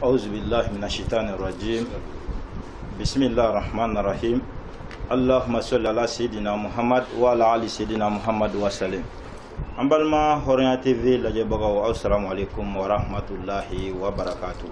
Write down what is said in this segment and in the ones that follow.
أعوذ بالله من الشيطان الرجيم بسم الله الرحمن الرحيم اللهم صل على سيدنا محمد وعلى آل سيدنا محمد وسلم أمبالما هوريا TV لجبغاو السلام عليكم ورحمة الله وبركاته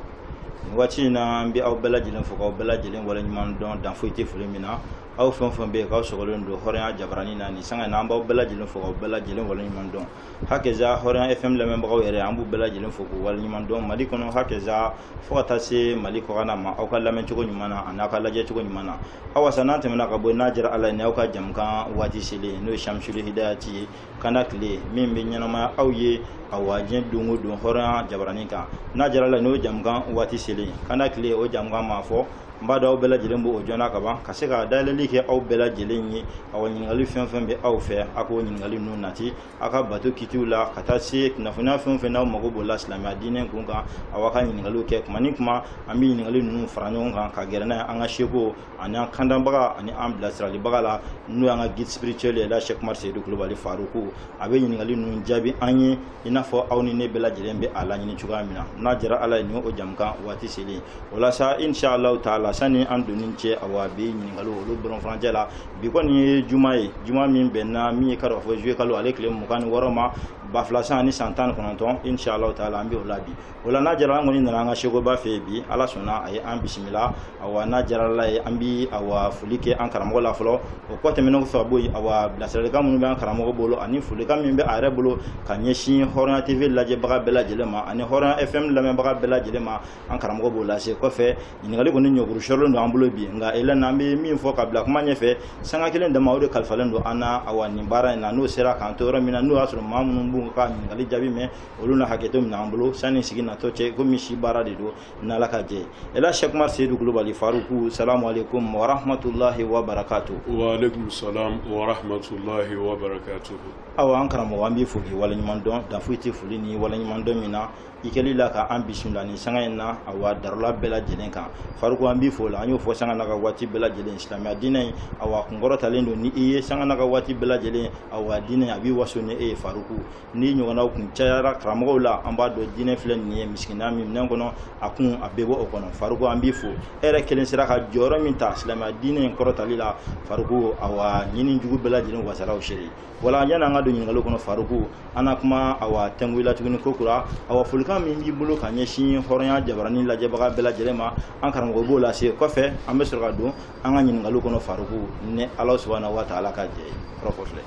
واتينا أمبي أو بلا جلين فوق أو بلا جلين ولا نمان دون دان فويتي فلمينا أو فم بيك أو سغلون دو هوريا جبراني ناني سانغ نامبا أو بلا جلين فوق أو بلا جلين ولا نمان دون هكذا هوريا FM لمن بغاو يري أمبو بلا جلين فوق ولا نمان دون مالكونو هكذا فوتاسي مالكو غانا ما أو كلا من تكون يمانا أنا كلا جا تكون يمانا أو سنات من أكبر ناجر على نيوكا جمكا واتي سيلي نو شامشولي هدايتي كانكلي مين بينما أو يه awajen dungu dun horan jabarani kan na jarala no jamgan wati sili kana kile o jamgan ma fo mbada o bela jilen bo o jona ka ban ka se ka dalili ke aw bela jilen yi awon ngali fen be aw fe ako ngali no nati aka bato kitula kata se na funa fen na mago bo la islamia dinen kun kan awaka ngali ke kuma ami ngali nu faranyo kan ka gerna anga shego anya kandan baga ani amblasrali baga la nu anga guide spirituel la Sheikh Marse du global faruku abe ngali nu jabi anyi ina fo awni ne bela jilen be ala nyini chuga mina na jara ala ni o jamkan wati sili wala sa inshallah taala sani andunin ce awabi nyingalo lo bron franjela bi ko ni juma min benna mi karo fo jouer kalo avec les mukani warama baflasa ni santan kononton inshallah taala ambi olabi wala na jara ngoni na nga shego ba febi ala sona ay am bismillah awa na jara la ambi awa fulike an karamo la flo o ko temeno fa boy awa blasere kam nu ban karamo bolo ani fulika min be are bolo kanyeshi Horan TV laje baga bela jelema ani Horan FM la me baga bela jelema an karamo bolo se ko fe ngali ko ni nyoguru shoro ndo ambulo bi nga ela nambe min fo kabla kuma nyefe sanga kilen da mawde kalfalendo ana awa ni bara na no sera kantoro mina no asro mamun bu ka ngali jabi me oluna haketo mina ambulo sani sigina toche ko mishi bara de do na la kaje ela Sheikh Marse du global faruku assalamu alaikum wa rahmatullahi wa barakatuh wa alaikum salam wa rahmatullahi wa barakatuh awa an karamo wambi fugi wala nyimando da fuiti fulini wala nyimando mina ikeli la ka ambition la ni sanga na awa darla bela jelen kan faruku ambi fo la anyo fo sanga na ka wati bela jelen islamia dinai awa kungoro talendo ni iye sanga na ka wati bela jelen awa dinai abi waso ne e faruku ni nyona kun chara kramo la amba do dinai flen ni miskina mi nan kono akun abebo okono faruku ambi fo ere kelen sira ka joro min ta islamia dinai koro talila faruku awa nyini jugu bela jelen wasara o shiri wala yana ngado nyingalo kono faruku ana kuma awa tengwila tuguni kokura awa fulka min bi bolo kanye shi horonya jabarani la jabaga bela jelema an karango bo la se kofe ambe surga do anga nyingalo kono faruku ne Allah subhanahu wa ta'ala ka je profosle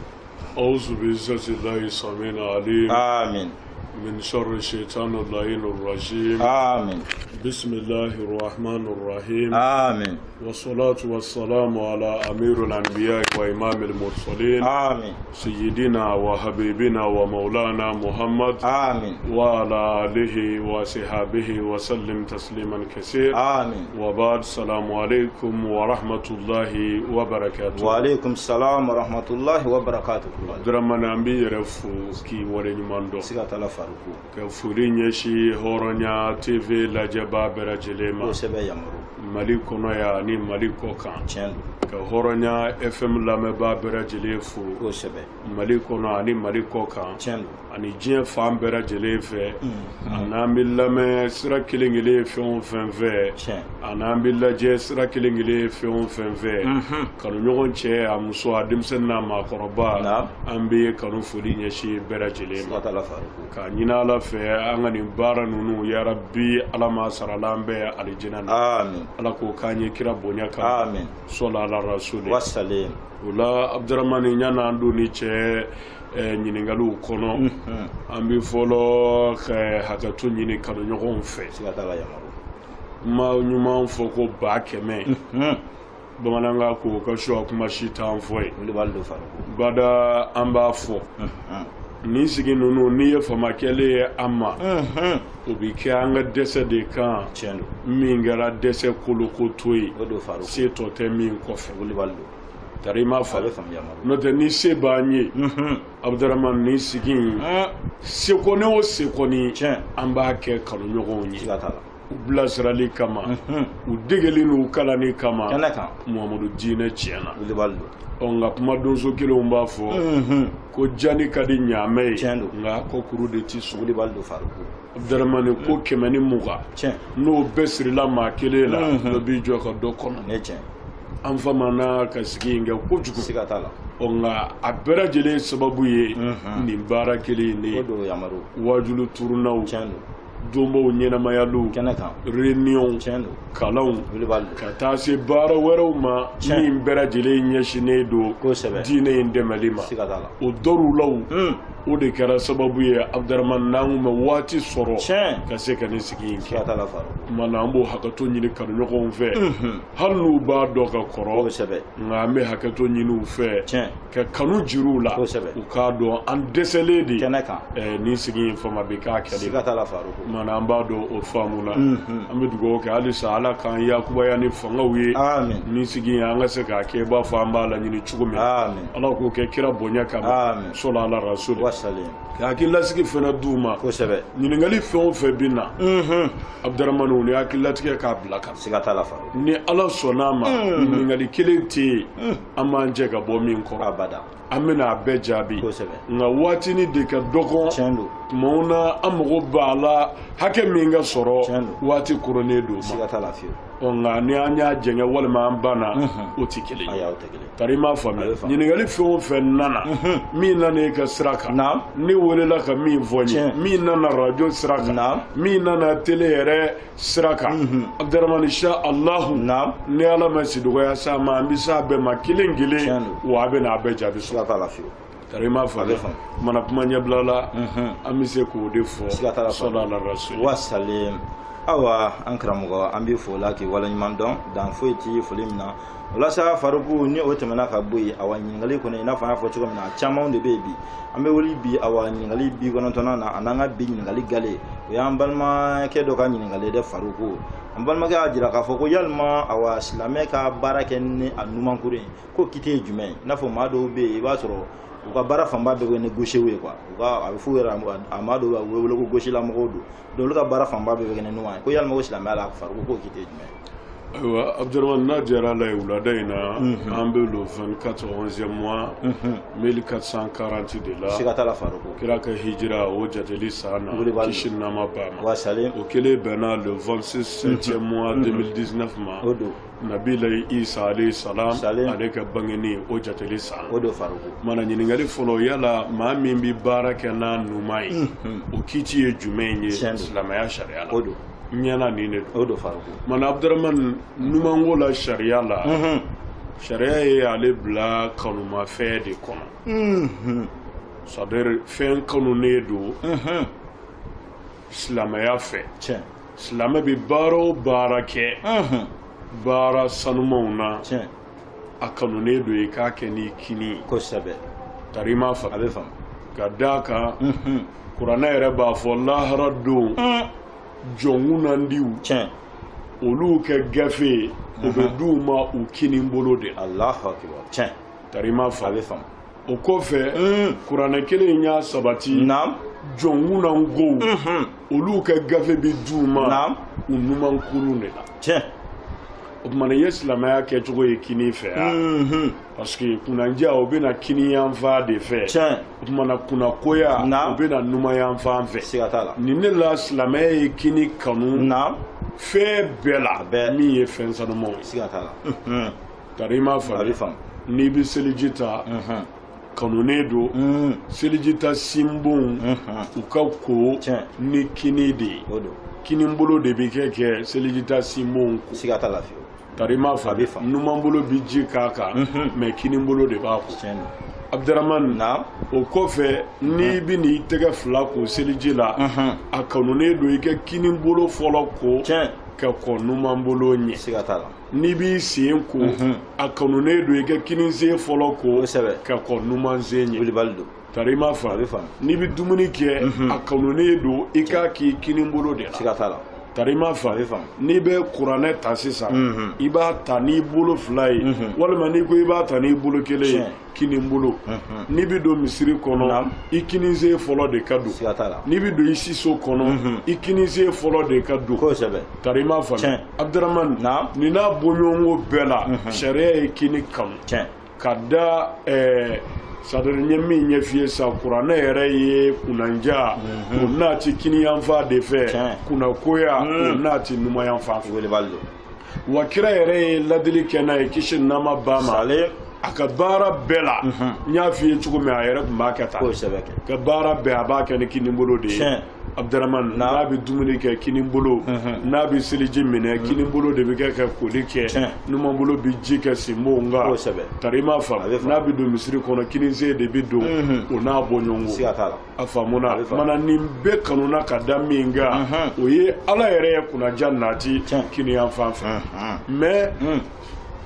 auzu billahi samina alim amin من شر الشيطان اللعين الرجيم آمين بسم الله الرحمن الرحيم آمين والصلاة والسلام على أمير الأنبياء وإمام المرسلين آمين سيدنا وحبيبنا ومولانا محمد آمين وعلى آله وصحبه وسلم تسليما كثيرا آمين وبعد السلام عليكم ورحمة الله وبركاته وعليكم السلام ورحمة الله وبركاته درمان أمبي رفو كي ورين ماندو سيغة الله faruku ka furin shi horonya TV la jaba bera jelema o sebe yamuru mali kono ya ni mali ko kan chendo ka horonya FM la me ba bera jelefu o sebe mali kono ani mali ko kan chendo ani jien fam bera jelefe anambil la me sira kilingile fion fenve anambil la je sira kilingile fion fenve kanu nyogon che amuso adimsen na makoroba ambe kanu furin shi bera jelema ka nyina la fe an ni bara nunu ya rabbi alama saralambe aljinna amin ala ko kanye kira bonya ka amin sallallahu alaihi wasallam wasallam ula abdurrahman nyana andu ni che nyiningalu kono ambi folo ka hakatu nyini kanu nyogon fe sigatala yamaru ma nyuma foko ba keme bamananga ko ka sho kuma shita anfoy libaldo faru bada amba fo ni sigi nunu ni ye fama kele amma o bi ke an ga dɛsɛ de kan min kɛra dɛsɛ koloko to ye se tɔ tɛ min kɔfɛ tari ma fa n'o tɛ ni se b'an ye Abdurrahman ni sigi seko ne o seko ni an b'a kɛ kanuɲɔgɔnw ye u bilasirali kama u degeli n'u kalani kama Muhamadu diinɛ tiɲɛna nka kuma donso kelenw b'a fɔ ko jani ka di ɲaamɛ ye nka ko kuru de ti sɔn Abdramane ko 120 n'o bɛɛ sirila maa kelen la dɔ b'i jɔ ka dɔ kɔnɔ an famana ka sigi in kɛ kojugu nka a bɛɛ lajɛlen sababu ye nin baara kelen ye wajulu turunaw donbaw ɲɛnamayaliw réunion kalanw ka taa se baara wɛrɛw ma min bɛɛ lajɛlen ɲɛsinnen don diinɛ in dɛmɛli ma o dɔrɔlaw o de kɛra sababu ye Abdramane n'an kun bɛ waati sɔrɔ ka se ka nin sigi in kɛ mana an b'o hakɛto ɲini kanuɲɔgɔnw fɛ hali n'u b'a dɔn ka kɔrɔ nka an bɛ hakɛto ɲini u fɛ ka kanu jiruw la u k'a dɔn an dɛsɛlen de nin sigi in fama bɛ k'a kɛli mana an b'a dɔn o faamu na an bɛ dugawu kɛ halisa Ala k'an yakubaya ni fangaw ye nin sigi in an ka se k'a kɛ i b'a fɔ an b'a laɲini cogo min Ala k'o kɛ kira bonya kama sɔla ala rasul ka hakililasigi fana d'u ma ɲininkali fɛn o fɛn bɛ na Abdramane o ni hakililatigɛ k'a bila kan ni Ala sɔnn'a ma ɲininkali kelen tɛ yen an b'an jɛ ka bɔ min kɔrɔ an bɛna a bɛɛ jaabi nka waatini de ka dɔgɔ tumaw na an mago b'a la hakɛ min ka sɔrɔ waati koronnen don ma nka ni an y'a jɛngɛ walima an banna o tɛ kelen ye tari m'a faamuya ɲininkali fɛn o fɛn nana min nana e ka sira kan ne welela ka min fɔ n ye min nana radio sira kan min nana télé yɛrɛ sira kan Abdramane insha Allahu ni Ala ma si dɔgɔya s'a ma an bɛ s'a bɛɛ ma kelen kelen wa a bɛna a bɛɛ jaabi sɔrɔ tari m'a faamuya mana kuma ɲɛbila la an bɛ se k'o de fɔ sɔla ala rasul wasalim awa an karamɔgɔ an bɛ fo la k'i waleɲuman dɔn dan foyi t'i foli min na walasa Faruku ni o tɛmɛna ka bɔ yen awa ɲininkali kɔnɔ i n'a fɔ an y'a fɔ cogo min na caman de bɛ yen bi an bɛ wuli bi awa ɲininkali 90 na a n'an ka bi ɲininkali gale o y'an balimakɛ dɔ ka ɲininkali dɛ Faruku an balimakɛ y'a jira k'a fɔ ko yalima awa silamɛ ka baara kɛ ni a numankuru ye ko kite ye jumɛn ye i n'a fɔ maa dɔw bɛ yen i b'a sɔrɔ u ka baara fanba bɛɛ bɛ ni gaucher ye quoi u ka a bɛ f'u yɛrɛ a maa dɔw bɛ wele ko gaucher lamɔgɔw don donc olu ka baara fanba bɛɛ bɛ kɛ ni numan ye ko yalima ko silamɛya la Faruku ko kite ye jumɛn ye. Ayiwa Abdramane n'a diyara Ala ye wulada in na an bɛ le 24 11e mois 1440 de la kira ka hijira o jateli san na kisi nama ba ma o kelen bɛnna le 26 7e mois 2019 ma Nabila Isa alayhi salam ale ka bangeni o jateli san mana ɲininkali fɔlɔ yala maa min bɛ baara kɛ n'a numan ye o kiiti ye jumɛn ye silamɛya sariya la ɲɛna nin de don mana Abdramane numanko la sariya la sariya ye ale bila kanumafɛn de kɔnɔ c'est-à-dire fɛn kanunen don silamɛya fɛ silamɛ bɛ baara o baara kɛ baara sanumanw na a kanunen don i k'a kɛ ni kini tari m'a faamu ka d'a kan kuranɛ yɛrɛ b'a fɔ lahara don jɔnkunandiw olu kɛ gafe o bɛ d'u ma u kini bolo de la tari m'a faamu o kɔfɛ kuranɛ kelen y'a sabati jɔnkunangow olu kɛ gafe bɛ d'u ma u numankurun de la o kumana ye silamɛya kɛcogo ye kini fɛ yan parce que kunandiya o bɛna kini yanfan de fɛ o kumana kunakoya o bɛna numan yanfan fɛ nin ne la silamɛya ye kini kanu fɛn bɛɛ la min ye fɛn sanumanw ye tari m'a faamu n'i bɛ seliji ta kanunen don seliji ta sinbonw u ka ko ni kini de ye kini bolo de bɛ kɛ seliji ta sinbonw ko tari m'a faamu numan bolo bɛ ji k'a kan mais kini bolo de b'a ko Abdramane o kɔfɛ n'i bɛ n'i tɛgɛ fila ko seliji la a kanunen don i ka kini bolo fɔlɔ ko ka kɔn numan bolo ɲɛ n'i b'i sen ko a kanunen don i ka kini sen fɔlɔ ko ka kɔn numan sen ɲɛ tari m'a faamu n'i bɛ dumuni kɛ a kanunen don i k'a k'i kini bolo de la tarima fa ni bɛ kuranɛ ta sisan i b'a ta n'i bolo fila ye walima n'i ko i b'a ta n'i bolo kelen ye kini bolo n'i bɛ don misiri kɔnɔ i kinize fɔlɔ de ka don n'i bɛ don i siso kɔnɔ i kinize fɔlɔ de ka don tarima fa Abdurahmane nin n'a bɔɲɔgɔnko bɛɛ la sariya ye kini kanu ka da sadari nye min ye fiye sa kuranɛ yɛrɛ ye kunanja o n'a ti kini yanfa de fɛ kuna koya o n'a ti numa yanfa fɛ wa kira yɛrɛ ye ladili kɛ n'a ye kisi nama ba ma a ka baara bɛɛ la n y'a f'i ye cogo min a yɛrɛ tun b'a kɛ tan ka baara bɛɛ a b'a kɛ ni kini bolo de ye Abdurahmane n'a bɛ dumuni kɛ kini bolo n'a bɛ seliji minɛ kini bolo de bɛ kɛ ka koli kɛ numan bolo bɛ ji kɛ sinbo nga tarima fa n'a bɛ don misiri kɔnɔ kinize de bɛ don o n'a bɔ ɲɔgɔn a faamuna mana nin bɛɛ kanuna ka da min kan o ye ala yɛrɛ ye kunnaja nati kini yan fan fɛ mais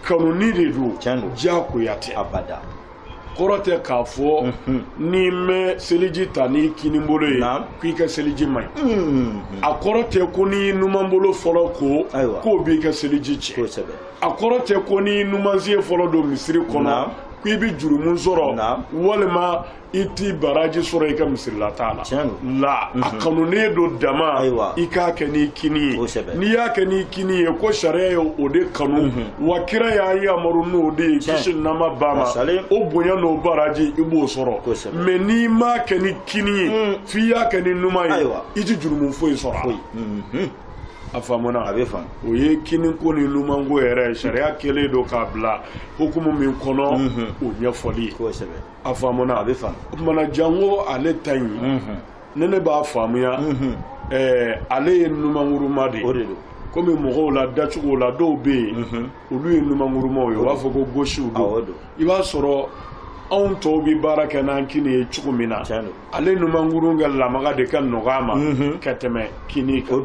kanuni de don diyagoya tɛ abada kɔrɔ tɛ k'a fɔ n'i mɛ seliji ta n'i kini bolo ye k'i ka seliji man ɲi a kɔrɔ tɛ ko n'i numan bolo fɔlɔ ko k'o b'i ka seliji tiɲɛ a kɔrɔ tɛ ko n'i numansen fɔlɔ don misiri kɔnɔ k'i bɛ jurumu sɔrɔ walima i ti baraji sɔrɔ i ka misirila t'a la a kanunen don dama i k'a kɛ n'i kini ye n'i y'a kɛ n'i kini ye ko sariya ye o de kanu wa kira y'a yamaru n'o de ye kisi nama ba ma o bonya n'o baraji i b'o sɔrɔ mais n'i m'a kɛ ni kini ye f'i y'a kɛ ni numan ye i ti jurumu foyi sɔrɔ a la a faamuna o ye kini ko ni numan ko yɛrɛ sariya kɛlen don k'a bila hukumu min kɔnɔ o ɲɛfɔli a faamuna o tumana jango ale ta ɲi ne b'a faamuya ale ye numankuruma de ye komi mɔgɔw la dacogo la dɔw bɛ yen olu ye numankurumaw ye u b'a fɔ ko gosiw don i b'a sɔrɔ anw tɔw bi baara kɛ n'an kini ye cogo min na ale numankurun ka lamaga de ka nɔgɔ a ma ka tɛmɛ kini kan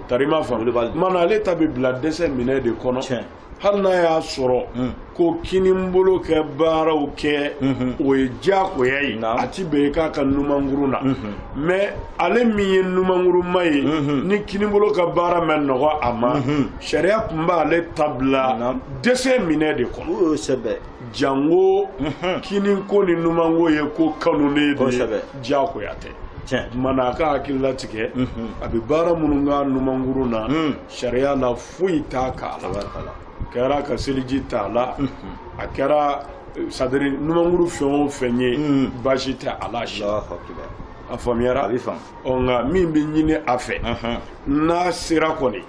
tarima faamu mana ale ta bɛ bila dɛsɛ minɛ de kɔnɔ hali n'a y'a sɔrɔ ko kini bolo kɛ baaraw kɛ o ye diyagoya ye a ti bɛn k'a ka numankurun na mais ale min ye numankuruma ye ni kini bolo ka baara mɛ nɔgɔ a ma sariya tun b'ale ta bila dɛsɛ minɛ de kɔnɔ jango kini ko ni numanko ye ko kanunen de ye diyagoya tɛ mana a ka hakilila tigɛ a bɛ baara minnu ka numankurun na sariya la foyi t'a k'a la kɛra ka seliji t'a la a kɛra sadiri numankuru fɛn o fɛn ye baasi tɛ a la si a faamuyara nka min bɛ ɲini a fɛ n'a sera kɔni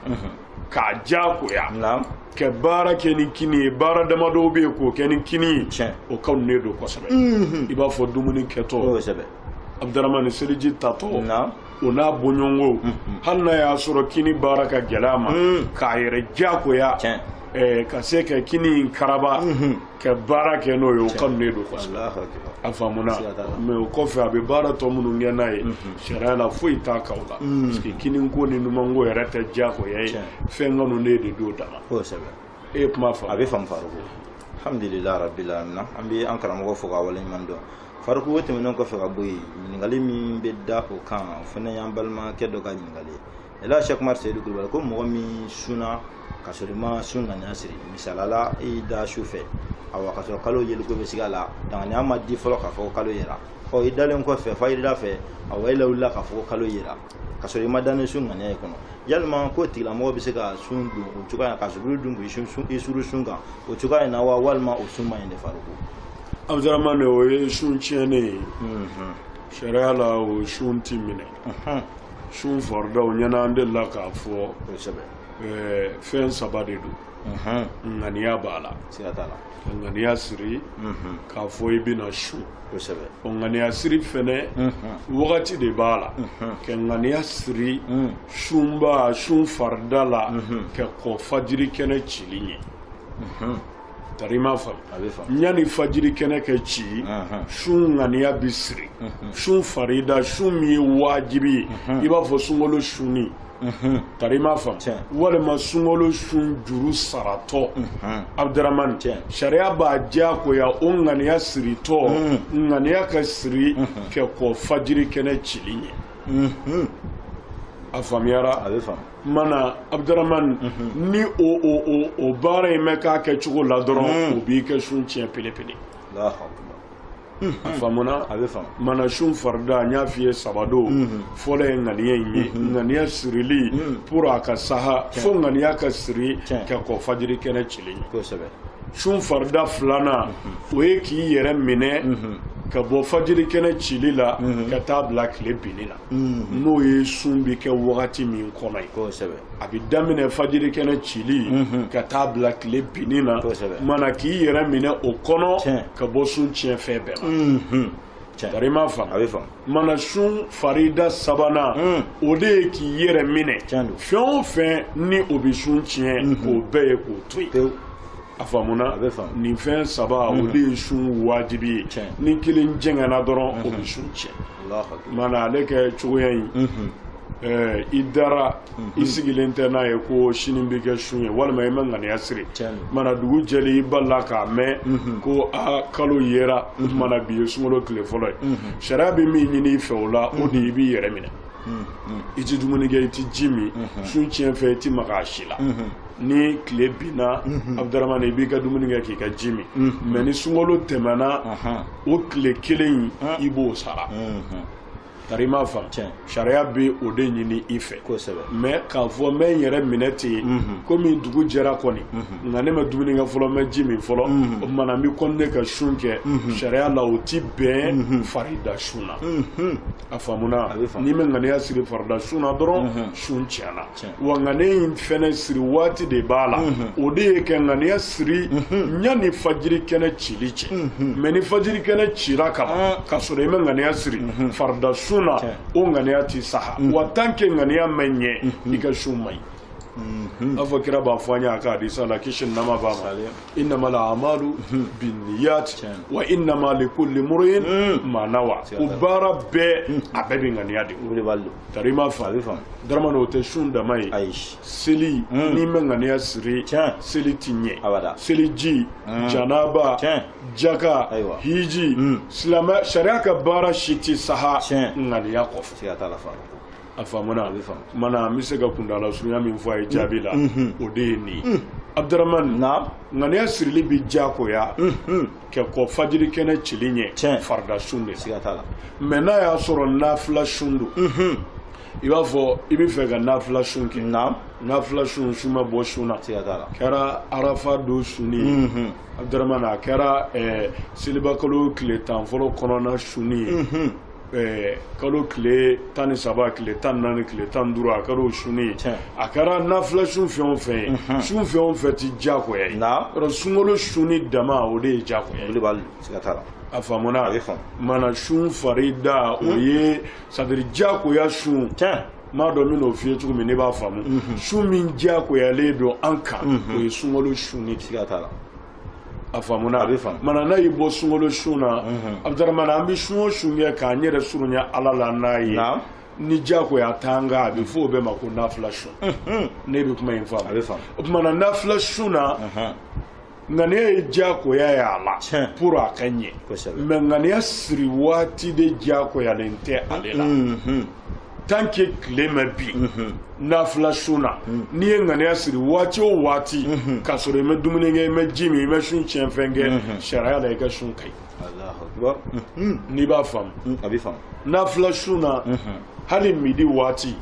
k'a diyagoya kɛ baara kɛ ni kini ye baara damadɔw bɛ yen k'o kɛ ni kini ye o kanunen don kosɛbɛ i b'a fɔ dumuni kɛtɔ Abdurahmane seliji tatɔ o n'a bɔɲɔgɔnko hali n'a y'a sɔrɔ kini baara ka gɛlɛ a ma k'a yɛrɛ diyagoya ka se ka kini in karaba ka baara kɛ n'o ye o kanunen don kosɛbɛ a faamuna mais o kɔfɛ a bɛ baara tɔ minnu kɛ n'a ye sariya la foyi t'a k'aw la parce que kini ko ni numanko yɛrɛ tɛ diyagoya ye fɛn kanunen de don dama e ye kuma fɔ a bɛ faamu Faruku alhamdulilayi rabbil alamin an bɛ an karamɔgɔ fo k'a waleɲuman dɔn Faruku o tɛmɛnen kɔfɛ ka bɔ yen ɲininkali min bɛ da o kan o fana y'an balimakɛ dɔ ka ɲininkali ye Elhaji Sɛki Umaru Seyidu Kulubali ko mɔgɔ min sunna ka sɔrɔ i ma sun ŋaniya siri misalala i y'i da su fɛ awa ka sɔrɔ kalo yeliko bɛ sigi a la danganiya ma di fɔlɔ k'a fɔ ko kalo yera i dalen kɔfɛ fajirida fɛ awa i lawulila k'a fɔ ko kalo yera ka sɔrɔ i ma da ni sun ŋaniya ye kɔnɔ yalima ko tigilamɔgɔ bɛ se ka sun dun o cogoya ka suguri dun k'i suru sun kan o cogoya in na wa walima o sun man ɲi de Faruku Abdurahmane o ye sun tiɲɛnen ye sariya la o sun ti minɛ sun faridaw ɲɛna an delila k'a fɔ fɛn saba de don ŋaniya b'a la ka ŋaniya siri k'a fɔ i bɛna su o ŋaniya siri fɛnɛ wagati de b'a la ka ŋaniya siri sun farida la ka kɔn fajiri kɛnɛ cili ye tarima faamu yanni fajiri kɛnɛ kɛ ci sun ŋaniya bi siri sun farida sun min ye wajibi ye i b'a fɔ sunkalo sunni tarima faamu walima sunkalo sun juru saratɔ Abdurahmane sariya b'a diyagoya o ŋaniya siritɔ ŋaniya ka siri ka kɔn fajiri kɛnɛ cili ye a faamuyara mana Abdurrahman ni o baara in mɛ k'a kɛ cogo la dɔrɔn o b'i kɛ sun tiɲɛ pelepele a faamuna mana sun farida n y'a f'i ye sabado fɔlɔ ye ŋaniya in ye ŋaniya sirili pour a ka saha fo ŋaniya ka siri ka kɔ fajiri kɛnɛ cilen ye sun farida filanan o ye k'i yɛrɛ minɛ ka bɔ fajiri kɛnɛ cili la ka taa bila tile binni na n'o ye sun bi kɛ wagati min kɔnɔ ye a bi daminɛ fajiri kɛnɛ cili ka taa bila tile binni na mana k'i yɛrɛ minɛ o kɔnɔ ka bɔ sun tiɲɛfɛn bɛɛ ma tari m'a faamu mana sun farida sabanan o de ye k'i yɛrɛ minɛ fɛn o fɛn ni o bi sun tiɲɛ k'o bɛɛ ye k'o to yen a faamuna nin fɛn saba o de ye sun wajibi ye ni kelen jɛngɛna dɔrɔn o bɛ sun tiɲɛ mana ale kɛ cogoya in i dara i sigilen tɛ n'a ye ko sini bɛ kɛ sun ye walima i ma ŋaniya siri mana dugu jɛlen i balila k'a mɛn ko kalo yera mana bi ye sunkalo tile fɔlɔ ye sariya bɛ min ɲini i fɛ o la o de i b'i yɛrɛ minɛ i ti dumuni kɛ i ti ji min sun tiɲɛ fɛ i ti maga a si la ni tile binna Abdurrahman i b'i ka dumuni kɛ k'i ka ji min mais ni sunkalo tɛmɛna o tile kelen i b'o sara tari m'a faamu sariya bɛ o de ɲini i fɛ mais k'a fɔ n bɛ n yɛrɛ minɛ ten komi dugu jɛra kɔni nka ne ma dumuni kɛ fɔlɔ n bɛ ji min fɔlɔ o kumana n bɛ continuer ka sun kɛ sariya la o ti bɛn farida sun na a faamuna n'i ma ŋaniya siri farida sun na dɔrɔn sun tiɲɛna wa ŋaniya in fɛnɛ siri waati de b'a la o de ye ka ŋaniya siri yanni fajiri kɛnɛ cili cɛ mais ni fajiri kɛnɛ cira kaban k'a sɔrɔ i ma ŋaniya siri farida sun na o ŋaniya ti saha wa tant que ŋaniya ma ɲɛ i ka sun man ɲi a fɔ kira b'a fɔ an ye a ka hadisa la kisi nama b'a ma innamal a'malu binniyat wa innama likulli imri'in ma nawa o baara bɛɛ a bɛɛ bɛ ŋaniya de tari m'a faamu Darman o tɛ sun dama ye seli n'i ma ŋaniya siri seli ti ɲɛ seli ji janaba jaka hiji silamɛ sariya ka baara si ti saha ŋaniya kɔfɛ a faamuna mana n bɛ se ka kundala surunya min fɔ a ye jaabi la o de ye nin ye Abdurrahman ŋaniya sirili bi diyagoya ka kɔ fajiri kɛnɛ cili ɲɛ farida sun de la mais n'a y'a sɔrɔ nafila sun don i b'a fɔ i bɛ fɛ ka nafila sun kɛ nafila sun ma bɔ sun na kɛra arafa don sunni ye Abdurrahman a kɛra selibakalo tile 10 fɔlɔ kɔnɔna sunni ye kalo tile 13 tile 14 tile 15 a kɛra o sunni ye a kɛra nafila sun fɛn o fɛn ye sun fɛn o fɛn ti diyagoya ye yɔrɔ sunkalo sunni dama o de ye diyagoya ye a faamuna mana sun farida o ye sadiri diyagoya sun m'a dɔn min n'o f'i ye cogo min ne b'a faamu sun min diyagoyalen don an kan o ye sunkalo sunni a faamuna mana n'a y'i bɔ sunkalo sun na Abdurrahman an bɛ sun o sun kɛ k'an yɛrɛ surunya Ala la n'a ye ni diyagoya t'an kan a bɛ fɔ o bɛɛ ma ko nafila sun ne bɛ kuma in faamu o kumana nafila sun na ŋaniya ye diyagoya ye a la pour a ka ɲɛ mais ŋaniya siri waati de diyagoyalen tɛ ale la tant que tile ma bi nafila sun na n'i ye ŋaniya siri waati o waati k'a sɔrɔ i ma dumuni kɛ i ma ji min i ma sun tiɲɛfɛn kɛ sariya la i ka sun ka ɲi n'i b'a faamu nafila sun na hali midi waati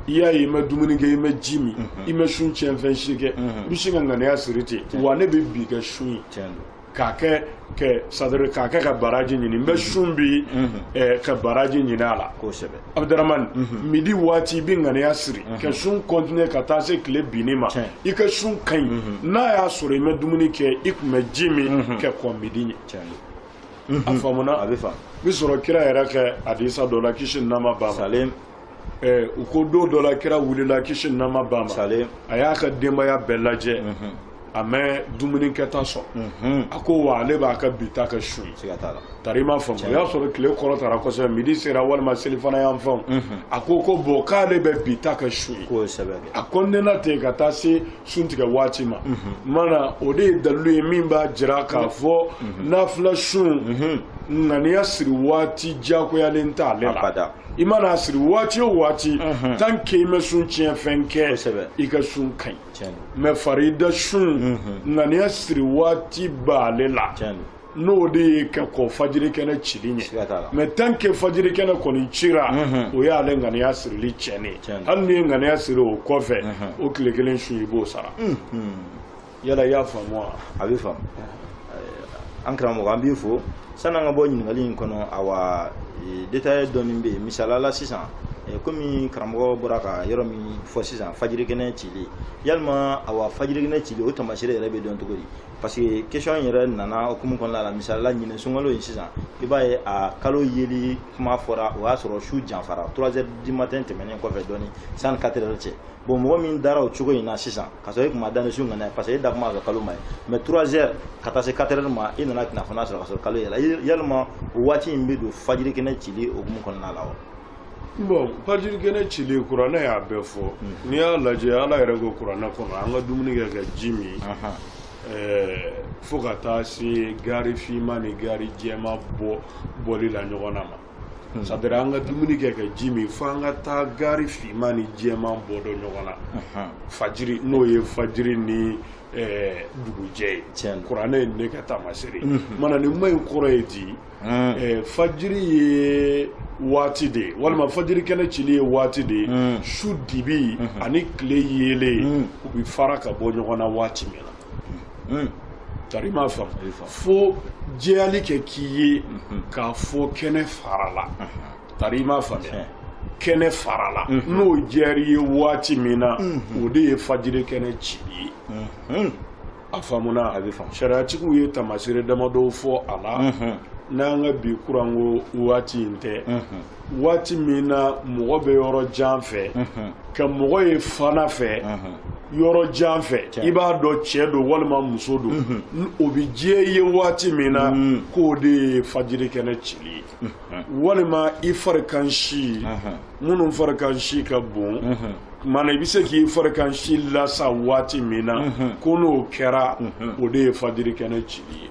i y'a ye i ma dumuni kɛ i ma ji min i ma sun tiɲɛfɛn si kɛ i bɛ se ka ŋaniya siri ten wa ne bɛ bi kɛ sun ye k'a kɛ ka baraji ɲini n bɛ sun bi ka baraji ɲini a la Abdurrahman midi waati i bɛ ŋaniya siri ka sun continuer ka taa se tile binni ma i ka sun ka ɲi n'a y'a sɔrɔ i ma dumuni kɛ i tun bɛ ji min ka kɔn midi ɲɛ a faamuna n bɛ sɔrɔ kira yɛrɛ kɛ hadisa dɔ la kisi nama b'a ma u ko don dɔ la kira wulila kisi nama b'a ma a y'a ka denbaya bɛɛ lajɛ a mɛ dumuni kɛta sɔrɔ a ko wa ale b'a ka bita kɛ sun tari ma faamu o y'a sɔrɔ tile kɔrɔtara kosɛbɛ midi sera walima selifana yan fɛnw a ko bon k'ale bɛ bita kɛ sun ye a kɔntinɛna ten ka taa se sun tigɛ waati ma mana o de ye dalilu ye min b'a jira k'a fɔ nafila sun ŋaniya siri waati diyagoyalen t'ale la i mana siri waati o waati tant que i ma sun tiɲɛ fɛn kɛ i ka sun ka ɲi mais farida sun ŋaniya siri waati b'ale la n'o de ye ka kɔ fajiri kɛnɛ cili ɲɛ mais tant que fajiri kɛnɛ kɔni cira o y'ale ŋaniya sirili tiɲɛnen hali n'i ye ŋaniya siri o kɔfɛ o tile kelen sun i b'o sara yala i y'a faamu wa a bɛ faamu an karamɔgɔ an b'i fo san'an ka bɔ ɲininkali in kɔnɔ awa détail dɔɔni bɛ yen misala la sisan komi karamɔgɔ bɔra ka yɔrɔ min fɔ sisan fajiri kɛnɛ cili yalima awa fajiri kɛnɛ cili o tamasire yɛrɛ bɛ dɔn cogo di parce que question yɛrɛ nana hukumu kɔnɔna la misala la ɲinɛ sunkalo in sisan i b'a ye a kalo yeli kuma fɔra o y'a sɔrɔ su janfara 3h du matin tɛmɛnen kɔfɛ dɔɔni sanni 4h cɛ bon mɔgɔ min dara o cogo in na sisan ka sɔrɔ e kun ma da ni su ŋaniya parce que e da kuma ka kalo ma ye mais 3h ka taa se 4h ma i nana kunnafoniya sɔrɔ ka sɔrɔ kalo yɛlɛ yalima o waati in bɛ don fajiri kɛnɛ cili hukumu kɔnɔna la wa bon fajiri kɛnɛ cili kuranɛ y'a bɛɛ fɔ n'i y'a lajɛ ala yɛrɛ ko kuranɛ kɔnɔ an ka dumuni kɛ ka ji min fo ka taa se gari finman ni gari jɛman bɔli la ɲɔgɔn na ma c'est à dire an ka dumuni kɛ ka ji min fo an ka taa gari finman ni jɛman bɔ dɔ ɲɔgɔn na fajiri n'o ye fajiri ni dugujɛ ye kuranɛ ye ne ka taamasere mana nin ma in kɔrɔ ye di fajiri ye waati de walima fajiri kɛnɛ cili ye waati de su dibi ani tile yelen u bɛ fara ka bɔ ɲɔgɔn na waati min na tari ma faamu fo jɛyali kɛ k'i ye k'a fɔ kɛnɛ fara la tari ma faamuya kɛnɛ fara la n'o jɛri ye waati min na o de ye fajiri kɛnɛ cili ye a faamuna sariyatigiw ye tamasire damadɔw fɔ a la n'an ka bi kuranko waati in tɛ waati min na mɔgɔ bɛ yɔrɔ jan fɛ ka mɔgɔ ye fana fɛ yɔrɔ jan fɛ i b'a dɔn cɛ don walima muso don o bɛ diɲɛ ye waati min na k'o de ye fajiri kɛnɛ cili ye walima i farikan si minnu farikan si ka bon mana i bɛ se k'i farikan si lasa waati min na ko n'o kɛra o de ye fajiri kɛnɛ cili ye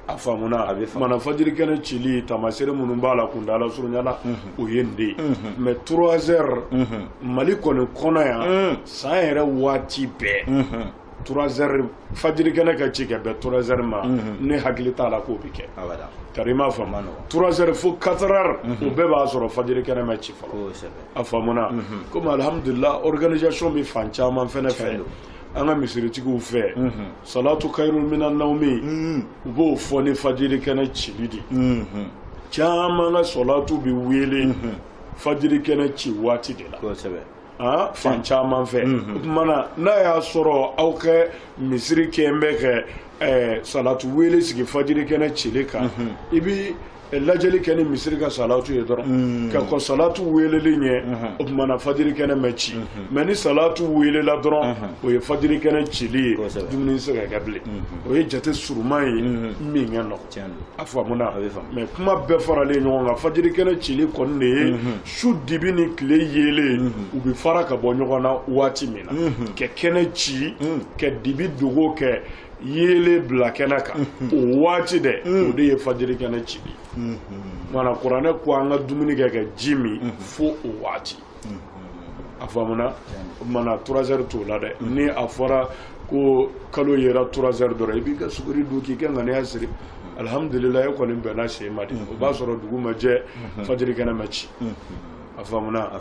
a faamuna mana fajiri kɛnɛ cili tamasere minnu b'a la kundala surunyala o ye nin de ye mais 3h Mali kɔni kɔnɔ yan san yɛrɛ waati bɛɛ 3h fajiri kɛnɛ ka ci ka bɛn 3h ma ne hakili t'a la k'o bɛ kɛ kari ma faamu 3h fo 4h o bɛɛ b'a sɔrɔ fajiri kɛnɛ ma ci fɔlɔ a faamuna komi alhamdulillah organisation bɛ fan caman fɛnɛ fɛ an ka misiritigiw fɛ salatu kairul minan nawmi u b'o fɔ ni fajiri kɛnɛ cili de caman ka salatu bɛ wele fajiri kɛnɛ ci waati de la fan caman fɛ o tumana n'a y'a sɔrɔ aw ka misiri kɛ bɛ kɛ salatu wele sigi fajiri kɛnɛ cili kan i bi lajɛli kɛ ni misiri ka salatu ye dɔrɔn ka kɔ salatu weleli ɲɛ o tumana fajiri kɛnɛ mɛ ci mais ni salatu welela dɔrɔn o ye fajiri kɛnɛ cili ye dumuni tɛ se ka kɛ bilen o ye jate suruman ye min ka nɔgɔn a faamuna mais kuma bɛɛ faralen ɲɔgɔn kan fajiri kɛnɛ cili kɔni de ye su dibi ni tile yelen u bɛ fara ka bɔ ɲɔgɔn na waati min na ka kɛnɛ ci ka dibi dogo kɛ yele bila kɛnɛ kan o waati dɛ o de ye fajiri kɛnɛ cili mana kuranɛ ko an ka dumuni kɛ ka ji min fo o waati a faamuna mana 3h t'o la dɛ ni a fɔra ko kalo yera 3h dɔrɔn i b'i ka sukuri dun k'i kɛ ŋaniya siri alhamdulillah e kɔni bɛnna se ma de o b'a sɔrɔ dugu ma jɛ fajiri kɛnɛ ma ci a faamuna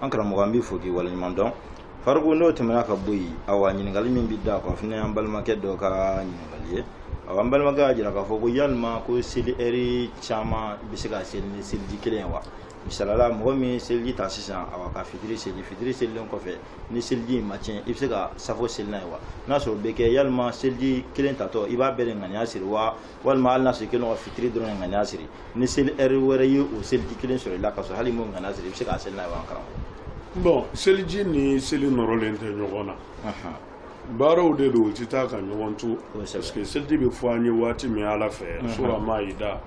an karamɔgɔ an b'i fo k'i waleɲuman dɔn Farigo n'o tɛmɛna ka bɔ yen awa ɲininkali min bɛ da kan fana an balimakɛ dɔ ka ɲininkali ye awa an balimakɛ y'a jira k'a fɔ ko yalima ko seli ɛri caman bɛ se ka seli ni seliji kelen ye wa misalala mɔgɔ min ye seliji ta sisan awa ka fitiri selilen kɔfɛ ni seliji in ma tiɲɛ i bɛ se ka safo seli n'a ye wa n'a sɔrɔ o bɛ kɛ yalima seliji kelen tatɔ i b'a bɛɛ de ŋaniya siri wa walima hali n'a sɔrɔ i kelen ka fitiri dɔrɔn ŋaniya siri ni seli ɛri wɛrɛ ye o seliji kelen sɔrɔ i la ka sɔrɔ hali m'o ŋaniya siri i bɛ se ka seli n'a ye wa an karamɔgɔ bon seliji ni seli nɔrɔlen tɛ ɲɔgɔn na baaraw de do ti ta kan ɲɔgɔn to parce que seliji bɛ fɔ an ye waati min ala fɛ sura maida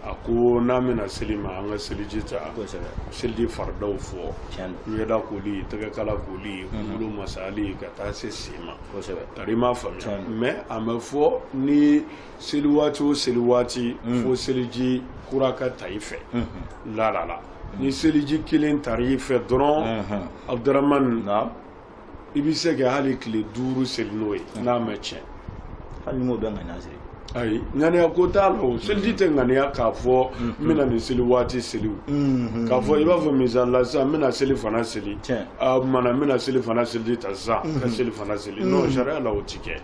a ko n'a bɛna seli ma an ka seliji ta seliji faridaw fɔ ɲɛda koli tɛgɛkala koli kunkolo masali ka taa se sen ma tari ma faamuya mais a bɛ fɔ ni seli waati o seli waati fo seliji kura ka ta i fɛ la ni seliji kelen tari i fɛ dɔrɔn Abdurahmane i bɛ se ka hali tile 5 seli n'o ye n'a ma tiɲɛ hali n'o bɛ ŋaniya seli ayi ŋaniya ko t'a la o seliji tɛ ŋaniya k'a fɔ n bɛna nin seli waati seli k'a fɔ i b'a fɔ misali la sisan n bɛna seli fana seli a mana n bɛna seli fana seliji ta sisan ka seli fana seli non sariya la o ti kɛ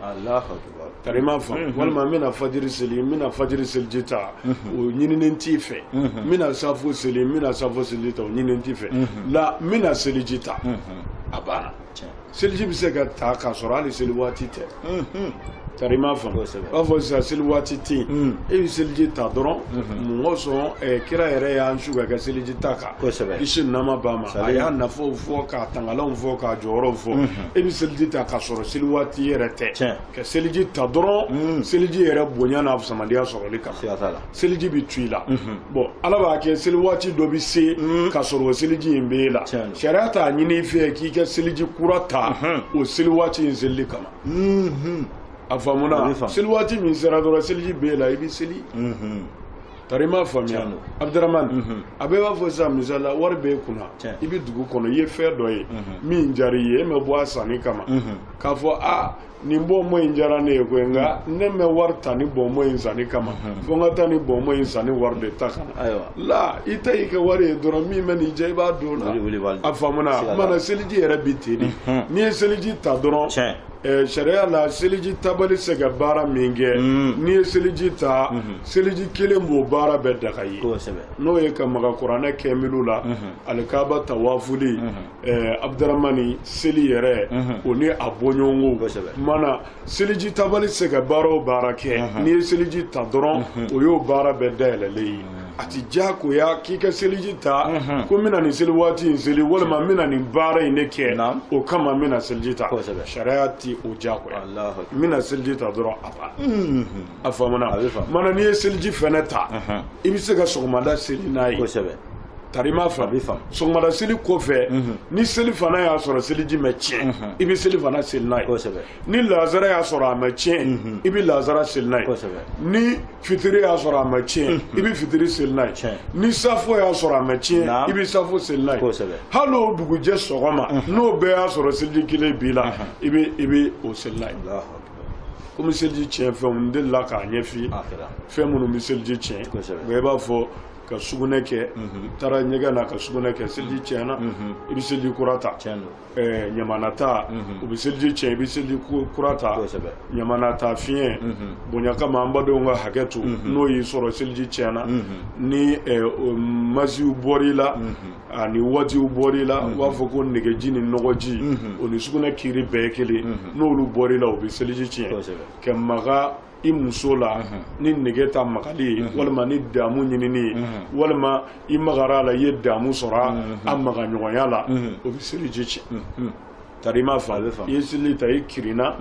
tari ma faamu walima n bɛna fajiri seli n bɛna fajiri seliji ta o ɲininen t'i fɛ n bɛna safo seli n bɛna safo seliji ta o ɲininen t'i fɛ la n bɛna seliji ta a banna seliji bɛ se ka ta k'a sɔrɔ hali seli waati tɛ tari ma faamu b'a fɔ sisan seli waati tɛ yen e bɛ seliji ta dɔrɔn mɔgɔ sɔn kira yɛrɛ y'an su ka kɛ seliji ta kan kisi nama b'a ma a y'a nafaw fɔ k'a tangalanw fɔ k'a jɔyɔrɔw fɔ e bɛ seliji ta k'a sɔrɔ seli waati yɛrɛ tɛ ka seliji ta dɔrɔn seliji yɛrɛ bonya n'a fusamadiya sɔrɔli kama seliji bɛ tu i la bon ala b'a kɛ seli waati dɔ bɛ se k'a sɔrɔ o seliji in b'e la sariya t'a ɲini i fɛ k'i ka seliji kura ta o seli waati in selili kama a faamuna seli waati min sera dɔrɔn seliji b'e la i bɛ seli tari ma faamuya Abdurahmane a bɛɛ b'a fɔ sisan misali la wari b'e kunna i bɛ dugu kɔnɔ i ye fɛn dɔ ye min diyara i ye e ma bɔ a sanni kama k'a fɔ nin bɔnmɔ in diyara ne ye koyi nka ne mɛ wari ta ni bɔnmɔ in sanni kama fo n ka taa ni bɔnmɔ in sanni wari de ta kana la i ta y'i ka wari ye dɔrɔn min bɛ n'i diya i b'a don la a faamuna mana seliji yɛrɛ bɛ ten de n'i ye seliji ta dɔrɔn sariya la seliji tabali se ka baara min kɛ n'i ye seliji ta seliji kelen b'o baara bɛɛ daga ye n'o ye ka maga kuranɛ kɛmiliw la alikaba tawafuli Abdurahmane seli yɛrɛ o ni a bɔɲɔgɔnko mana seliji tabali se ka baara o baara kɛ n'i ye seliji ta dɔrɔn o y'o baara bɛɛ dayɛlɛlen ye a ti diyagoya k'i ka seliji ta ko n bɛna nin seli waati in seli walima n bɛna nin baara in de kɛ o kama n bɛna seliji ta sariya ti o diyagoya n bɛna seliji ta dɔrɔn a banna a faamuna mana n'i ye seliji fɛnɛ ta i bɛ se ka sɔgɔmada seli n'a ye tari ma faamu sɔgɔmada seli kɔfɛ ni seli fana y'a sɔrɔ seliji ma tiɲɛ i bɛ seli fana seli n'a ye ni lazara y'a sɔrɔ a ma tiɲɛ i bɛ lazara seli n'a ye ni fitiri y'a sɔrɔ a ma tiɲɛ i bɛ fitiri seli n'a ye ni safo y'a sɔrɔ a ma tiɲɛ i bɛ safo seli n'a ye hali o dugujɛ sɔgɔma n'o bɛɛ y'a sɔrɔ seliji kelen b'i la i bɛ o seli n'a ye komi seliji tiɲɛ fɛnw n delila k'a ɲɛf'i fɛn minnu bɛ seliji tiɲɛ nka i b'a fɔ ka sugunɛ kɛ taara ɲɛgɛn na ka sugunɛ kɛ seliji tiɲɛna i bɛ seliji kura ta ɲamana ta u bɛ seliji tiɲɛ i bɛ seliji kura ta ɲamana ta fiɲɛ bonya kama an badenw ka hakɛ to n'o y'i sɔrɔ seliji tiɲɛna ni masiw bɔr'i la ani waatiw bɔr'i la u b'a fɔ ko nɛgɛji ni nɔgɔji o ni sugunɛ kiri bɛɛ ye kelen n'olu bɔr'i la u bɛ seliji tiɲɛ ka maga i muso la ni nege ta magali ye walima ni damu ɲinini ye walima i magara la i ye damu sɔrɔ a maga ɲɔgɔnya la o bɛ seliji tiɲɛ tari ma fa i ye seliji ta i kirina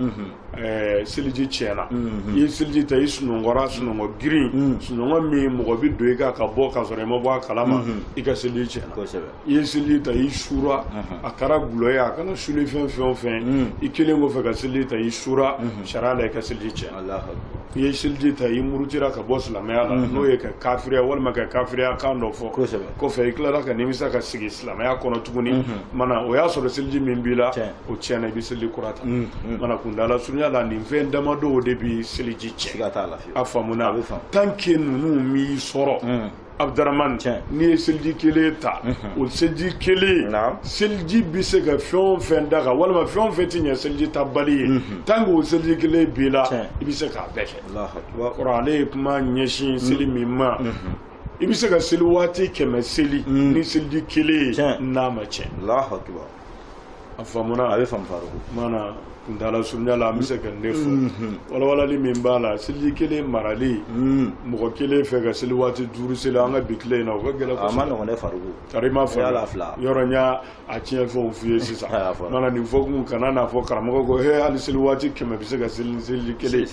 seliji tiɲɛna i ye seliji ta i sunɔgɔra sunɔgɔ girin sunɔgɔ min mɔgɔ bɛ don i kan ka bɔ ka sɔrɔ i ma bɔ a kalama i ka seliji tiɲɛna i ye seliji ta i sura a kɛra gulɔ ye a kana suli fɛn fɛn o fɛn i kelen kɔfɛ ka seliji ta i sura sariya la i ka seliji tiɲɛna i ye seliji ta i murutira ka bɔ silamɛya la n'o ye ka kafiriya walima ka kafiriya kan dɔ fɔ kɔfɛ i tilara ka nimisa ka sigi silamɛya kɔnɔ tuguni mana o y'a sɔrɔ seliji min b'i la o tiɲɛna i bɛ seliji kura ta mana kundala surunya la nin fɛn damadɔ de bɛ seliji tiɲɛ a faamuna tant que ninnu m'i sɔrɔ Abdurahmane n'i ye seliji kelen ta o seliji kelen seliji bɛ se ka fɛn o fɛn da kan walima fɛn o fɛn tɛ ɲɛ seliji ta bali ye tant que o seliji kelen b'i la i bɛ se k'a bɛɛ kɛ kɔrɔ ale ye kuma ɲɛsin seli min ma i bɛ se ka seli waati 100 seli ni seliji kelen ye n'a ma tiɲɛ afamuna abe fam faruku mana ndala sunya la mise kan defo wala li min bala silji kele marali mo kele fe ga sil wati duru sil anga bikle na ko gela ko amana wona faruku tarima fo yoronya a tie fo fiye sisa mana ni fo kun kana na fo karamo ko he ali sil wati keme bise ga silji kele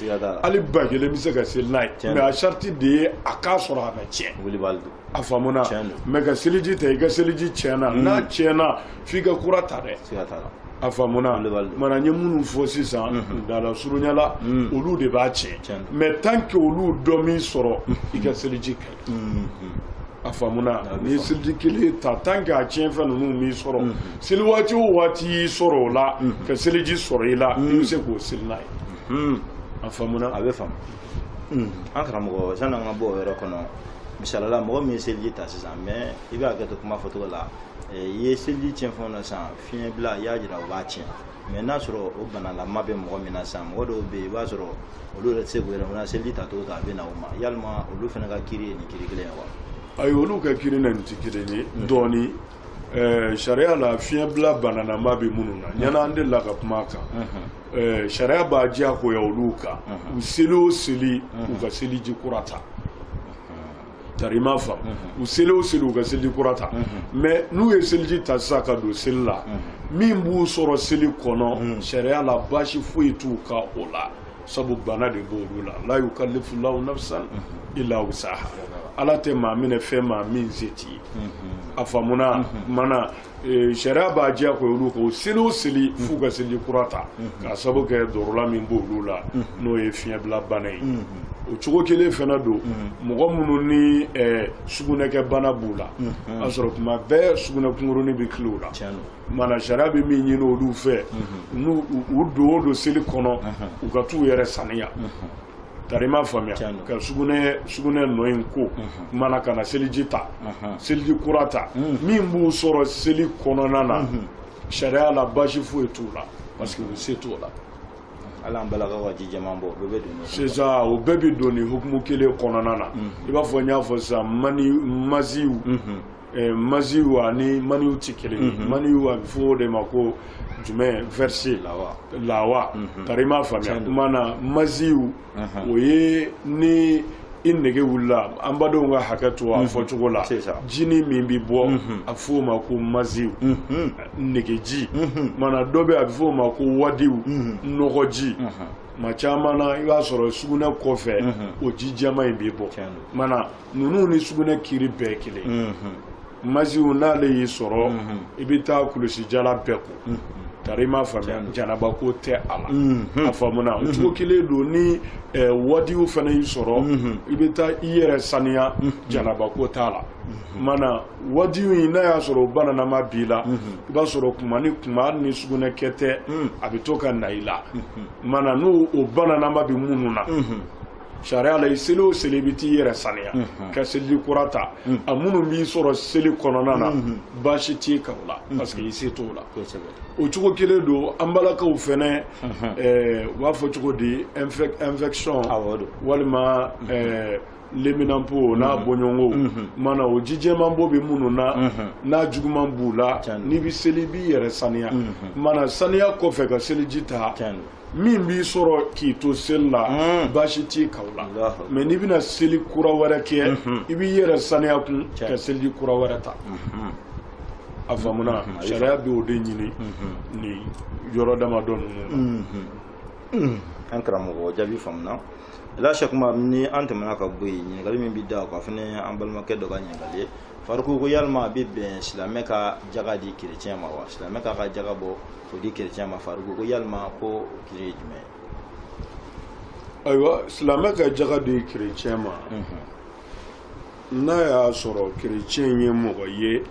ali bagele mise ga sil nai mais a sharti de akasora na tie wuli baldu afamuna mega silji te ga silji chena na chena figa kurata de afamuna mana nyemunu fo sisan dala surunyala olu de ba che mais tant que olu domi soro iga seliji afamuna ni seliji kele ta tant que a chen fa no mi soro silwati wati soro la ka seliji soro ila ni se ko silnai afamuna abe fam akramo sana ngabo yoro kono misala mo mi seliji ta sisan mais iba ga to kuma foto la ye selji tien fona san fien bla ya jira o ba tien mais na soro o bana la mabe mo mina san mo do be ba soro o do le tsego era na selji ta to ta be na o ma yalma o lu fena ga kiri ni kiri kile wa ay o lu ka kiri na ni kiri ni doni sharia la fien bla bana na mabe mununa nyana ande la ka pumaka sharia ba ji ko ya oluka usilo sili u ka selji kurata tarima fam uselo ga seli kurata mais nous e selji tasaka do sella min bu soro seli kono sharia la bashi fuitu ka ola sabu bana de bodula la yukallifu lahu nafsan illa wusaha ala te ma mine fe ma min zeti afamuna mana sharia ba jia ko yulu ko seli fuga seli kurata ka sabu ke dorula min bodula no e fiabla banai o cogo kelen fana do mɔgɔ minnu ni sugunɛkɛ bana b'u la a sɔrɔ kuma bɛɛ sugunɛ kunkurunin bɛ kilo la mana sariya bɛ min ɲini olu fɛ n'u don o don seli kɔnɔ u ka t'u yɛrɛ saniya tarima faamuya ka sugunɛ nɔ in ko mana ka na seliji ta seliji kura ta min b'u sɔrɔ seli kɔnɔna na sariya la baasi foyi t'u la parce que u se t'o la ala balaga waji jamambo bebe do c'est ça o bebe do ni hukumu kele konana na I b'a fɔ nya fɔ sa maziu maziu ani maniu tikele maniu a fo de mako jumɛn verser lawa tarima famia mana maziu o ye ni nege wula an badenw ka hakɛ to a fɔ cogo la jini min bi bɔ a fɔ o ma ko maziw negeji mana dɔ bɛ a bɛ fɔ o ma ko wadiw nɔgɔji ma caman na I b'a sɔrɔ sugunɛ kɔfɛ o ji jɛman in bɛ bɔ mana ninnu ni sugunɛ kiri bɛɛ kelen maziw n'ale y'i sɔrɔ I bɛ taa kulusi jala bɛɛ ko tarima faamuya janaba ko tɛ a la a faamuna o cogo kelen don ni wadiw fana y'i sɔrɔ I bɛ taa I yɛrɛ saniya janaba ko t'a la mana wadiw in n'a y'a sɔrɔ o bananama b'i la I b'a sɔrɔ kuma ni kuma hali ni sugunɛ kɛ tɛ a bɛ to ka na I la mana n'o bananama bɛ minnu na sariya la I seli o seli I bɛ t'i yɛrɛ saniya ka seliji kura ta a minnu b'i sɔrɔ seli kɔnɔna na baasi t'i kan o la parce que I se t'o la o cogo kelen don an balakaw fɛnɛ u b'a fɔ cogo di infection walima leminanpo n'a bɔɲɔgɔnko mana o ji jɛmanbo bɛ minnu na n'a juguman b'u la n'i bɛ seli I b'i yɛrɛ saniya mana saniya kɔfɛ ka seliji ta min b'i sɔrɔ k'i to seli la baasi t'i kan o la mais n'i bɛna seli kura wɛrɛ kɛ I b'i yɛrɛ saniya kun ka seliji kura wɛrɛ ta a faamuna sariya bɛ o de ɲini ni yɔrɔ damadɔ ninnu an karamɔgɔ jaabi faamuna la shakuma ni an tɛmɛna ka bɔ yen ɲininkali min bɛ da o kan fana an balimakɛ dɔ ka ɲininkali ye fariko ko yalima a bɛ bɛn silamɛ ka jaga di kerecɛn ma wa silamɛ k'a ka jaga bɔ k'o di kerecɛn ma fariko ko yalima ko kiri ye jumɛn ye ayiwa silamɛ ka jaga di kerecɛn ma n'a y'a sɔrɔ kerecɛn ye mɔgɔ ye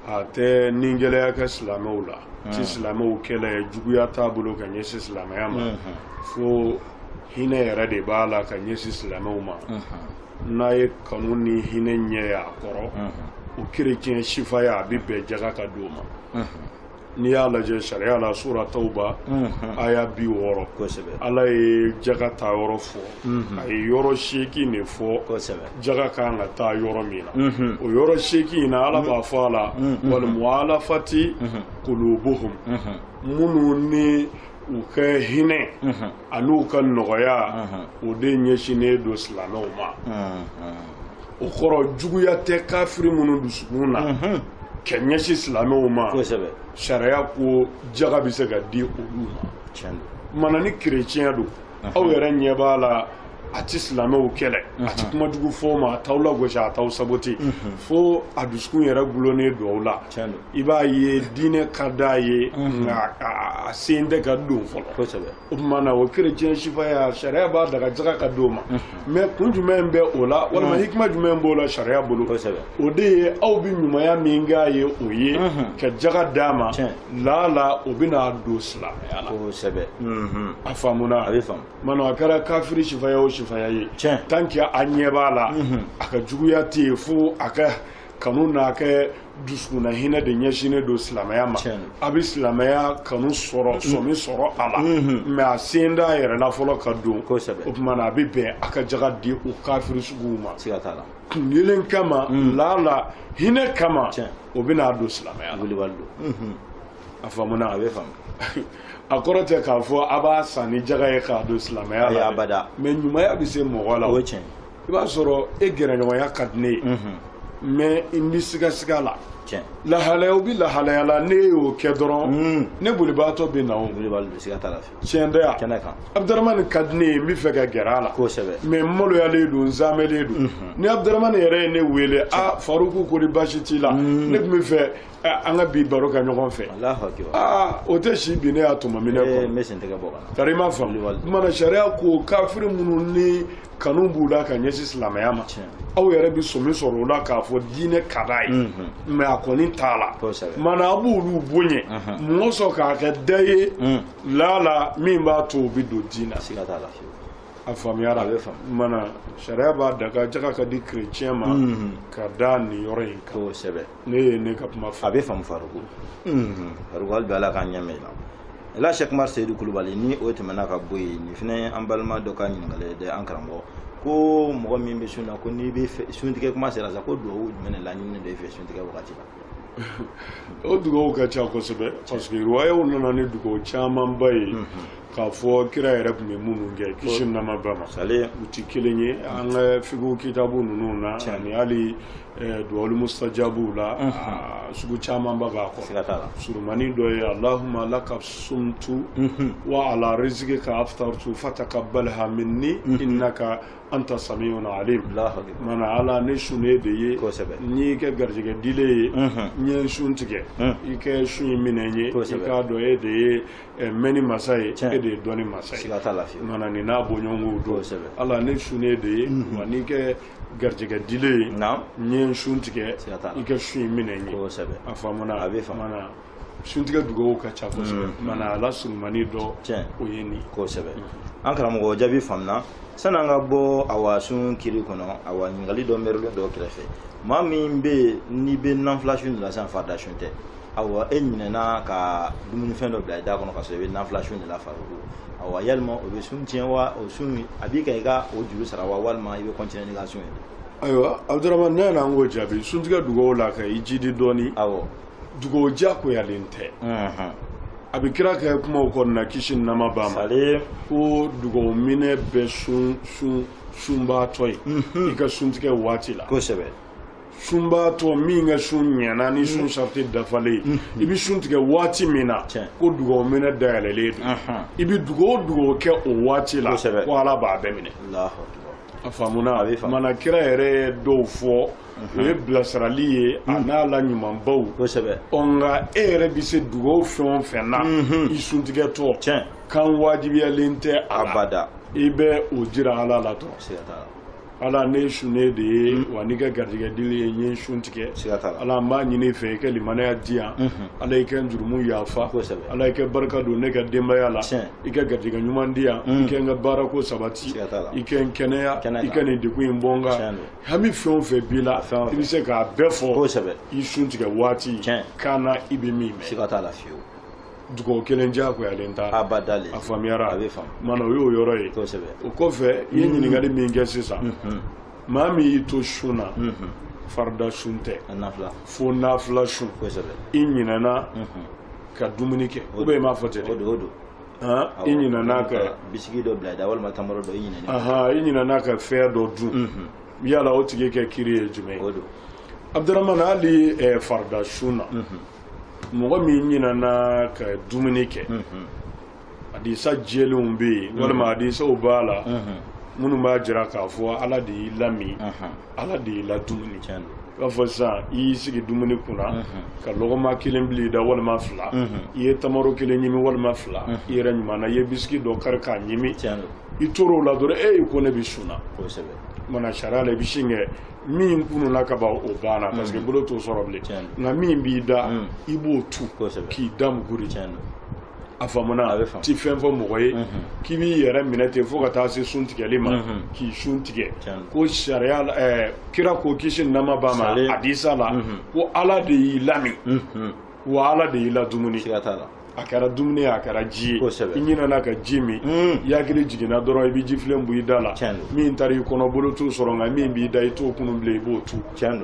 a tɛ ni gɛlɛya kɛ silamɛw la ti silamɛw kɛlɛ juguya t'a bolo ka ɲɛsin silamɛya ma fo hinɛ yɛrɛ de b'a la ka ɲɛsin silamɛw ma n'a ye kanu ni hinɛ ɲɛ y'a kɔrɔ o kerecɛn sifaya a bɛ bɛn jaga ka di o ma n'i y'a lajɛ sariya la sura tawba aya 60 ala ye jaga ta yɔrɔ fɔ a ye yɔrɔ 8 de fɔ jaga kan ka taa yɔrɔ min na o yɔrɔ 8 na ala b'a fɔ a la wal mu'alafati qulubuhum minnu ni u ka hinɛ an'u ka nɔgɔya o de ɲɛsinnen don silamɛw ma o kɔrɔ juguya tɛ kafiri minnu dusukun na kɛ ɲɛsi silamɛw ma sariya ko jaga bɛ se ka di olu ma mana ni kerecɛn don aw yɛrɛ ɲɛ b'a la a tɛ silamɛw kɛlɛ a tɛ kuma jugu fɔ ma a t'aw lagosi a t'aw sabote fo a dusukun yɛrɛ gulonnen don aw la i b'a ye diinɛ ka d'a ye nka a sen tɛ ka don fɔlɔ o tuma na o kerecɛn sifaya sariya b'a daga jaga ka don ma mɛ kun jumɛn bɛ o la walima hikima jumɛn b'o la sariya bolo o de ye aw bɛ ɲumanya min k'a ye o ye ka jaga d'a ma lala o bɛna don silamɛya la a faamuna mana a kɛra kafiri sifaya o sifaya ye tant que a ɲɛ b'a la a ka juguya tɛ yen fo a ka kanu n'a kɛ dusukuna hinɛ de ɲɛsinnen don silamɛya ma a bɛ silamɛya kanu sɔrɔ sɔmi sɔrɔ a la mɛ a sen d'a yɛrɛ la fɔlɔ ka don o tuma na a bɛ bɛn a ka jaga di o kafiri suguw ma kun kelen kama lala hinɛ kama o bɛna don silamɛya la a faamuna a bɛ faamu a kɔrɔ tɛ k'a fɔ a b'a san ni jaga ye k'a don silamɛya la mɛ ɲumanya bɛ se mɔgɔ la i b'a sɔrɔ e gɛrɛɲɔgɔnya ka di ne ye mɛ n bɛ siga la lahalayaw bɛ lahalaya la ne y'o kɛ dɔrɔn ne bolibaatɔ bɛ na o tiɲɛ tɛ yan Abdramani ka di ne ye n bɛ fɛ ka gɛrɛ a la mɛ n maloyalen don n zamɛlen don ni Abdramani yɛrɛ ye ne wele Faruku ko ni baasi t'i la ne tun bɛ fɛ an ka bi baro kɛ ɲɔgɔn fɛ o tɛ si bi ne y'a tuma minɛ kɔnɔ kari i m'a faamu mana sariya ko kafiri minnu ni kanu b'u la ka ɲɛsin silamɛya ma aw yɛrɛ bɛ somi sɔrɔ o la k'a fɔ diinɛ ka d'a ye mɛ a kɔni t'a la mana a b'olu bonya mɔgɔ sɔn k'a kɛ da ye lala min b'a to o bɛ don diinɛ a faamuyara mana sariya b'a daga jaga ka di kerecɛn ma ka da nin yɔrɔ in kan ne ye ne ka kuma fɔ a bɛ faamu Faruku hali bi ala k'an ɲɛmɛ la Sheikh Umar Seydou Kulubali ni o tɛmɛna ka bɔ yen nin fana an balima dɔ ka ɲininkali de an karamɔgɔ ko mɔgɔ min bɛ sun na ko n'i bɛ suntigɛ kuma sera sa ko dugawu jumɛn de laɲini de fɛ suntigɛ wagati la o dugawu ka ca kosɛbɛ parce que riwayaw nana ni dugawu camanba ye k'a fɔ kira yɛrɛ tun bɛ minnu kɛ kisi nama ba ma u tɛ kelen ye an ka fiqhu kitabu ninnu na ani hali duwawul mustajabu la sugu camanba b'a kɔrɔ surumani dɔ ye Allahumma laka sumtu wa ala rizqika aftartu fataqabbalha minni innaka anta samiun alim mana ala ne sunnen de ye n'i kɛ garijɛgɛ dile ye n ye sun tigɛ i kɛ sun in minɛ n ye i k'a dɔn e de ye mɛnni masa ye e de ye dɔnni masa ye mana nin n'a bɔɲɔgɔnkow don ala ne sunnen de ye wa n'i kɛ garijɛgɛ dile ye n ye sun tigɛ i kɛ sun in minɛ n ye a faamuna mana suntigɛ dugawu ka ca kosɛbɛ mana ala surumani dɔ o ye nin kosɛbɛ an karamɔgɔ jaabi faamuna san'an ka bɔ awa sun kiri kɔnɔ awa ɲininkali dɔ mɛrilen dɔ kɛrɛfɛ maa min bɛ yen n'i bɛ nanfila sun de la sisan farida sun tɛ awa e ɲinɛna ka dumunifɛn dɔ bila i da kɔnɔ ka sɔrɔ i bɛ nanfila sun de la Faruku awa yalima o bɛ sun tiɲɛ wa o sun a b'i ka i ka o juru sara wa walima i bɛ continuer n'i ka sun ye ayiwa Abdramani ne y'an k'o jaabi suntigɛ dugawu la ka i jidi dɔɔni dugawu diyagoyalen tɛ a bɛ kira kɛ kumaw kɔnɔna kisi nama b'a ma ko dugawu minɛ bɛ sunbaatɔ ye i ka suntigɛ waati la sunbaatɔ min ka sun ɲɛna ni sun sariti dafalen i bɛ sun tigɛ waati min na ko dugawu minɛ dayɛlɛlen don i bɛ dugawu kɛ o waati la ko ala b'a bɛɛ minɛ a faamuna mana kira yɛrɛ dɔw fɔ o ye bilasirali ye a n'a la ɲumanbaw nka e yɛrɛ bɛ se dugawu fɛn o fɛn na i suntigɛtɔ kan wajibiyalen tɛ abada i bɛ o jira ala la dɔrɔn ala ne shune de wa ni ga gardiga dili yin shun tike ala ma nyine fe ke limana ya dia ala ike njurumu ya fa ala ike barka do ne ga demba ya la ike gardiga nyuman dia ike nga barako sabati ike kenea ike ne de ku imbonga hami fe bila ibi se ka befo yi shun tike wati kana ibi mi me sikatala fiu dugo kelen jako ya lenta abadali afamiara mana yo yoro yi o ko fe yi nyini ngali mi ngesisa mami to shuna farda shunte nafla fo nafla shun inyina na ka dumunike o be ma fote odo ha inyina na ka bisigi do blada wal ma tamaro do inyina aha inyina na ka fe do du yala o tige ke kiri jume odo Abdurrahman Ali farda shuna mɔgɔ min ɲina na ka dumuni kɛ hadisa jɛlenw bɛ yen walima hadisaw b'a la minnu b'a jira k'a fɔ ala de y'i lami ala de y'i la dumuni i b'a fɔ sisan i y'i sigi dumuni kunna ka lɔgɔma kelen bila i da walima fila i ye tamaro kelen ɲimi walima fila i yɛrɛ ɲuman na i ye bisiki dɔ kari k'a ɲimi i tor'o la dɔrɔn ko ne bɛ sunna mana sariya la i bɛ sin kɛ min kununa ka ban o banna parce que bolo t'o sɔrɔ bilen nka min b'i da i b'o tu k'i da muguri a faamuna ti fɛn fɔ mɔgɔ ye k'i b'i yɛrɛ minɛ ten fo ka taa se sun tigɛli ma k'i sun tigɛ ko sariya kira ko kisi nama b'a ma hadisa la ko ala de y'i lami wa ala de y'i la dumuni a kɛra dumuni a kɛra ji ye i ɲinana ka ji min i hakili jiginna dɔrɔn i bɛ ji filen bɔ i da la min taara i kɔnɔ bolo t'o sɔrɔ nka min b'i da i t'o kunu bilen i b'o tu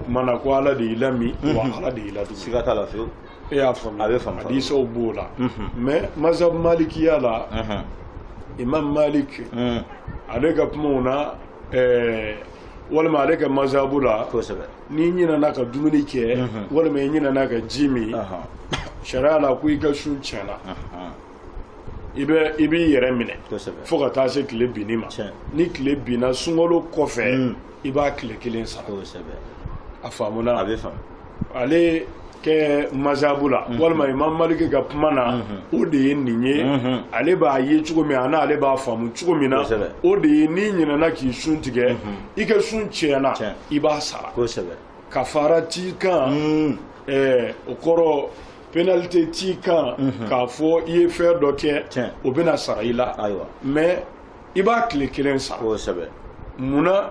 mana ko ala de y'i lami wa ala de y'i la dumuni e y'a faamuya hadisaw b'o la mais mazhab malikiya la imam malik ale ka kumaw na walima ale ka mazhabu la n'i ɲinana ka dumuni kɛ walima i ɲinana ka ji min sariya la ko i ka sun tiɲɛna i b'i yɛrɛ minɛ fo ka taa se tile binni ma ni tile binna sunkalo kɔfɛ i b'a tile kelen sara a faamuna ale kɛ mazhabu la walima imam maliki ka kuma na o de ye nin ye ale b'a ye cogo min a n'ale b'a faamu cogo min na o de ye n'i ɲinɛna k'i sun tigɛ i ka sun tiɲɛna i b'a sara kafara t'i kan o kɔrɔ pénalité t'i kan k'a fɔ i ye fɛn dɔ kɛ o bɛna sara i la mais i b'a tile kelen sara munna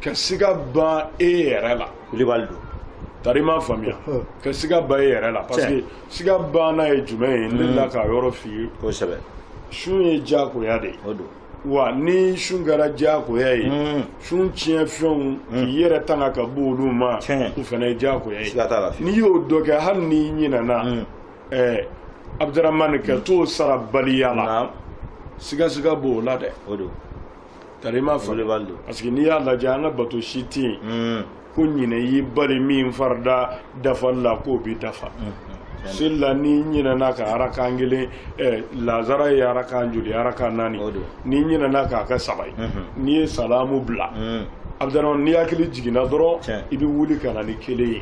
ka siga ban e yɛrɛ la tari ma faamuya ka siga ban e yɛrɛ la parce que siga banna ye jumɛn ye ne la ka yɔrɔ f'i ye sun ye diyagoya de ye wa ni sun kɛra diyagoya ye sun tiɲɛ fɛnw k'i yɛrɛ tanga ka bɔ olu ma o fana ye diyagoya ye n'i y'o dɔ kɛ hali n'i ɲinɛna Abdurrahman ka t'o sara baliya la siga b'o la dɛ tari ma faamuya parce que n'i y'a lajɛ an ka bato si tɛ yen ko ɲinɛ y'i bali min farida dafali la k'o bɛ dafa sila ni ɲinɛna ka arakan kelen lazara ye arakan joli arakan naani ni ɲinɛna k'a kɛ saba ye n'i ye salamu bila Abdurrahman n'i hakili jiginna dɔrɔn i bɛ wuli ka na ni kelen ye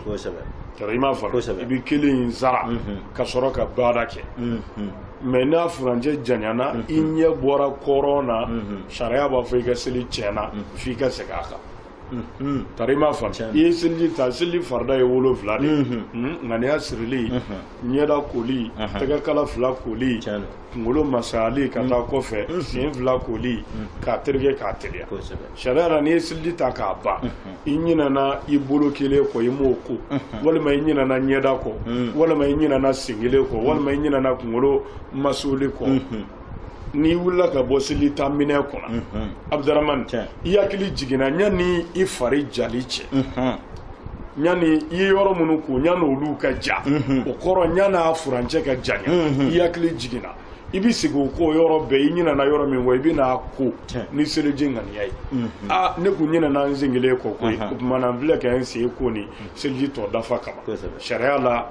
tari ma faamuya i bɛ kelen in sara ka sɔrɔ ka baara kɛ mais n'a furancɛ janyana i ɲɛ bɔra kɔrɔn na sariya b'a fɔ i ka seli tiɲɛna f'i ka segin a kan tari ma faamuya i ye seliji ta seliji farida ye 7 de ŋaniya sirili ɲɛda koli tɛgɛkala 2 koli kunkolo masayali ka taa kɔfɛ sen 2 koli k'a tereke k'a teliya sariya la n'i ye seliji ta k'a ban i ɲinɛna i bolo kelen kɔ i m'o ko walima i ɲinɛna ɲɛda kɔ walima i ɲinɛna sen kelen kɔ walima i ɲinɛna kunkolo masoli kɔ n'i wulila ka bɔ seli ta minɛ kɔnɔ Abdurrahman i hakili jiginna ɲani i fari jali cɛ ɲani i ye yɔrɔ minnu ko ɲani olu ka ja o kɔrɔ ɲani a furancɛ ka janya i hakili jiginna i bɛ segin o ko yɔrɔ bɛɛ i ɲinɛna yɔrɔ min kɔ i bɛ n'a ko ni seliji ŋaniya ye ne kun ɲinɛna n sen kelen kɔ koyi o tuma na n filɛ ka n sen ko ni seliji tɔ dafa kama sariya la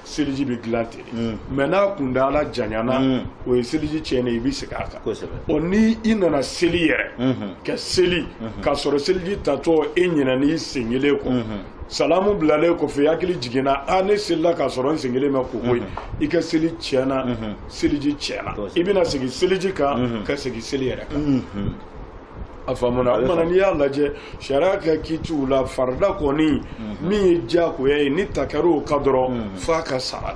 seliji bɛ dilan ten mais n'a kundala janyana o ye seliji tiɲɛnen i bɛ segin a kan o ni i nana seli yɛrɛ ka seli ka sɔrɔ seliji tatɔ e ɲinɛna i sen kelen kɔ salamu bilalen kɔfɛ i hakili jiginna ne selila k'a sɔrɔ n sen kelen ma ko koyi i ka seli tiɲɛna seliji tiɲɛna i bɛna segin seliji kan ka segin seli yɛrɛ kan a faamuna mana n'i y'a lajɛ sariya ka kiitiw la farida kɔni min ye diyagoya ye ni takar'o ka dɔrɔn f'a ka sara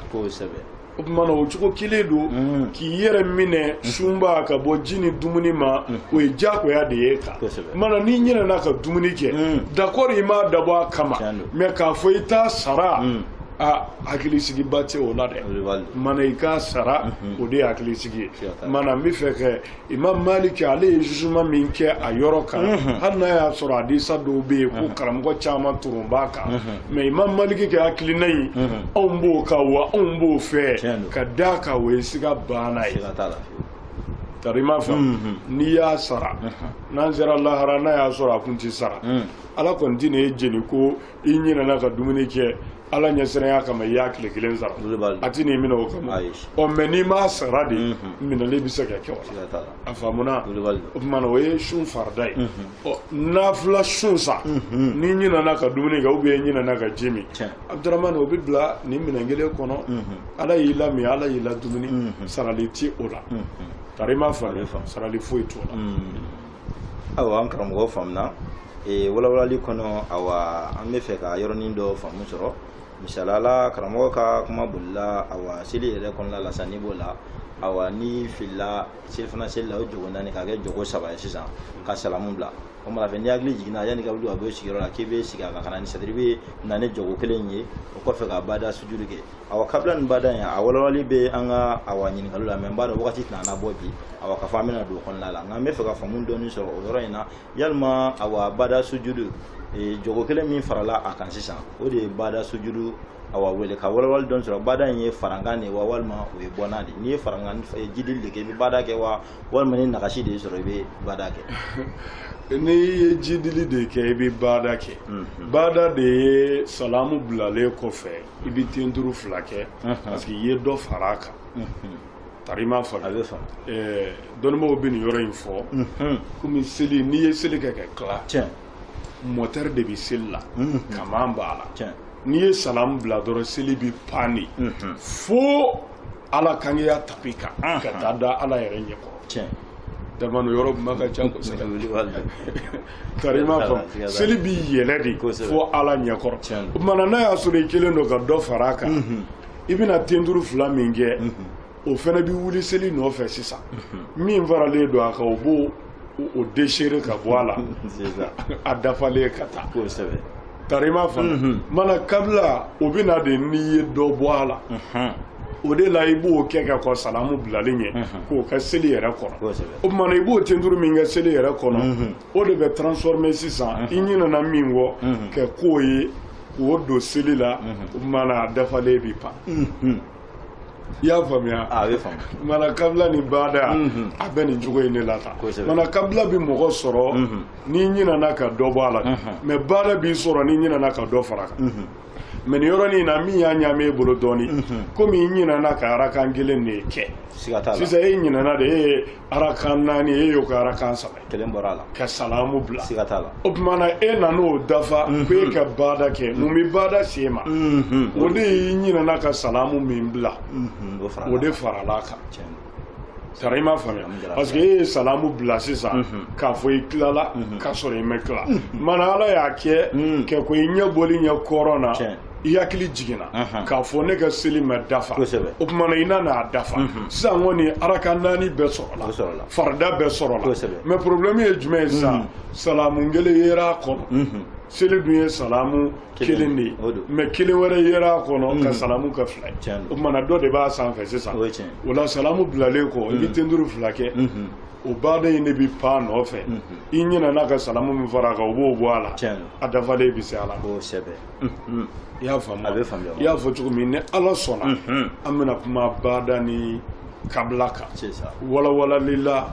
o kumana o cogo kelen don k'i yɛrɛ minɛ sunba ka bɔ ji ni dumuni ma o ye diyagoya de ye kan mana n'i ɲinɛna ka dumuni kɛ d'accord i m'a dabɔ a kama mais k'a fɔ i t'a sara hakilisigiba tɛ o la dɛ mana i k'a sara o de ye hakilisigi ye mana n bɛ fɛ kɛ Imam Malik ale ye jugement min kɛ a yɔrɔ kan hali n'a y'a sɔrɔ hadisa dɔw bɛ yen ko karamɔgɔ caman turun b'a kan mais Imam Malik kɛ hakilina in anw b'o kan wa anw b'o fɛ ka d'a kan o ye siga banna ye tari ma faamu n'i y'a sara n'an sera lahara n'a y'a sɔrɔ a kun tɛ sara ala kɔni tɛ ne jeni ko i ɲinɛna ka dumuni kɛ ala ɲɛsiranya kama i y'a tile kelen sara a tɛ n'i minɛ o kama mais n'i m'a sara de minɛli bɛ se ka kɛ o la a faamuna o kumana o ye sun farida ye nafila sun sa n'i ɲinɛna ka dumuni kɛ ou bien i ɲinɛna ka ji min Abdurahmane o bɛ bila nin minɛn kelen kɔnɔ ala y'i lami ala y'i la dumuni sarali tɛ o la tari ma faamu sarali foyi t'o la awa an karamɔgɔ faamuna walawalali kɔnɔ awa an bɛ fɛ ka yɔrɔnin dɔ faamu sɔrɔ misalala karamɔgɔ ka kuma bolila awa seli yɛrɛ kɔnɔna la sa ni b'o la awa ni filila selifana seli la o jogo naani ka kɛ jogo 3 ye sisan ka salamu bila o mana fɛ n'i hakili jiginna yanni ka wuli a bɛ sigiyɔrɔ la k'i bɛ sigi a kan ka na ni sadiri bɛ na ni jogo kelen ye o kɔfɛ ka bada sujudu kɛ awa kabila nin bada in a walawali bɛ an ka awa ɲininkaliw la mais n b'a dɔn wagati tɛna na bɔ bi awa ka fɔ an bɛna don o kɔnɔna la nka n bɛ fɛ ka faamu dɔɔni sɔrɔ o yɔrɔ in na yalima awa bada sujudu jogo kelen min farala a kan sisan o de ye bada sujudu awa wele ka walawali dɔɔni sɔrɔ bada in ye farankan de wa walima o ye bɔnna de n'i ye farankan jidili de kɛ i bɛ bada kɛ wa walima ni nagasi de sɔrɔ i bɛ bada kɛ n'i ye jidili de kɛ i bɛ bada kɛ bada de ye salamu bilalen kɔfɛ i bɛ tenturu 2 kɛ parce que i ye dɔ fara a kan tari ma faamu dɔnnibaw bɛ nin yɔrɔ in fɔ komi seli n'i ye seli kɛ ka tila moteur de bɛ seli la kaman b'a la n'i ye salamu bila dɔrɔn seli bɛ pani fo ala kangeya tapi kan ka taa da ala yɛrɛ ɲɛkɔrɔ damano yɔrɔ kuma ka ca kosɛbɛ tari ma faamu seli bɛ yɛlɛ de fo ala ɲɛkɔrɔ o kumana n'a y'a sɔrɔ i kelen don ka dɔ fara a kan i bɛna tenturu 2 min kɛ o fana bɛ wuli seli nɔfɛ sisan min faralen don a kan o b'o o déchiré ka bɔ a la a dafalen ka taa tari ma faamu mana kabila o bɛ na de n'i ye dɔ bɔ a la o de la i b'o kɛ ka kɔ salamu bilalen ye k'o kɛ seli yɛrɛ kɔnɔ o kumana i b'o tenturu min kɛ seli yɛrɛ kɔnɔ o de bɛ transformer sisan i ɲinɛna min kɔ kɛ k'o ye k'o don seli la o kumana a dafalen bɛ pan i y'a faamuya mana kabila ni bada a bɛ nin cogo in de la tan mana kabila bɛ mɔgɔ sɔrɔ n'i ɲinɛna ka dɔ bɔ a la mais bada b'i sɔrɔ n'i ɲinɛna ka dɔ fara kan mais nin yɔrɔnin na min y'a ɲaamɛ e bolo dɔɔni komi i ɲinɛna ka arakan kelen de kɛ sisan e ɲinɛna de e ye arakan 4 e y'o ka arakan 3 kelen bɔra la ka salamu bila o kumana e nan'o dafa ko e ka bada kɛ mun bɛ bada sen ma o de y'i ɲinɛna ka salamu min bila o de farala kan tari i m'a faamuya parce que e ye salamu bila sisan k'a fɔ i tilala k'a sɔrɔ i ma tila mana ala y'a kɛ ko i ɲɛ bɔli ɲɛ kɔrɔn na i hakili jiginna k'a fɔ ne ka seli ma dafa o kumana i nana dafa sisan kɔni arakan 4 bɛɛ sɔrɔla farida bɛɛ sɔrɔla mais problème ye jumɛn ye sisan salamu kelen yera a kɔnɔ seli dun ye salamu kelen de ye mais kelen wɛrɛ yera a kɔnɔ ka salamu kɛ 2 ye o kumana dɔ de b'a sanfɛ sisan o la salamu bilalen kɔ i bɛ tenturu 2 kɛ o bada in de bɛ pan nɔfɛ i ɲinɛna ka salamu min fara a kan o b'o bɔ a la a dafalen bɛ se a la i y'a faamu i y'a fɔ cogo min ni ala sɔnna an bɛna kuma bada ni kabila kan walawalali la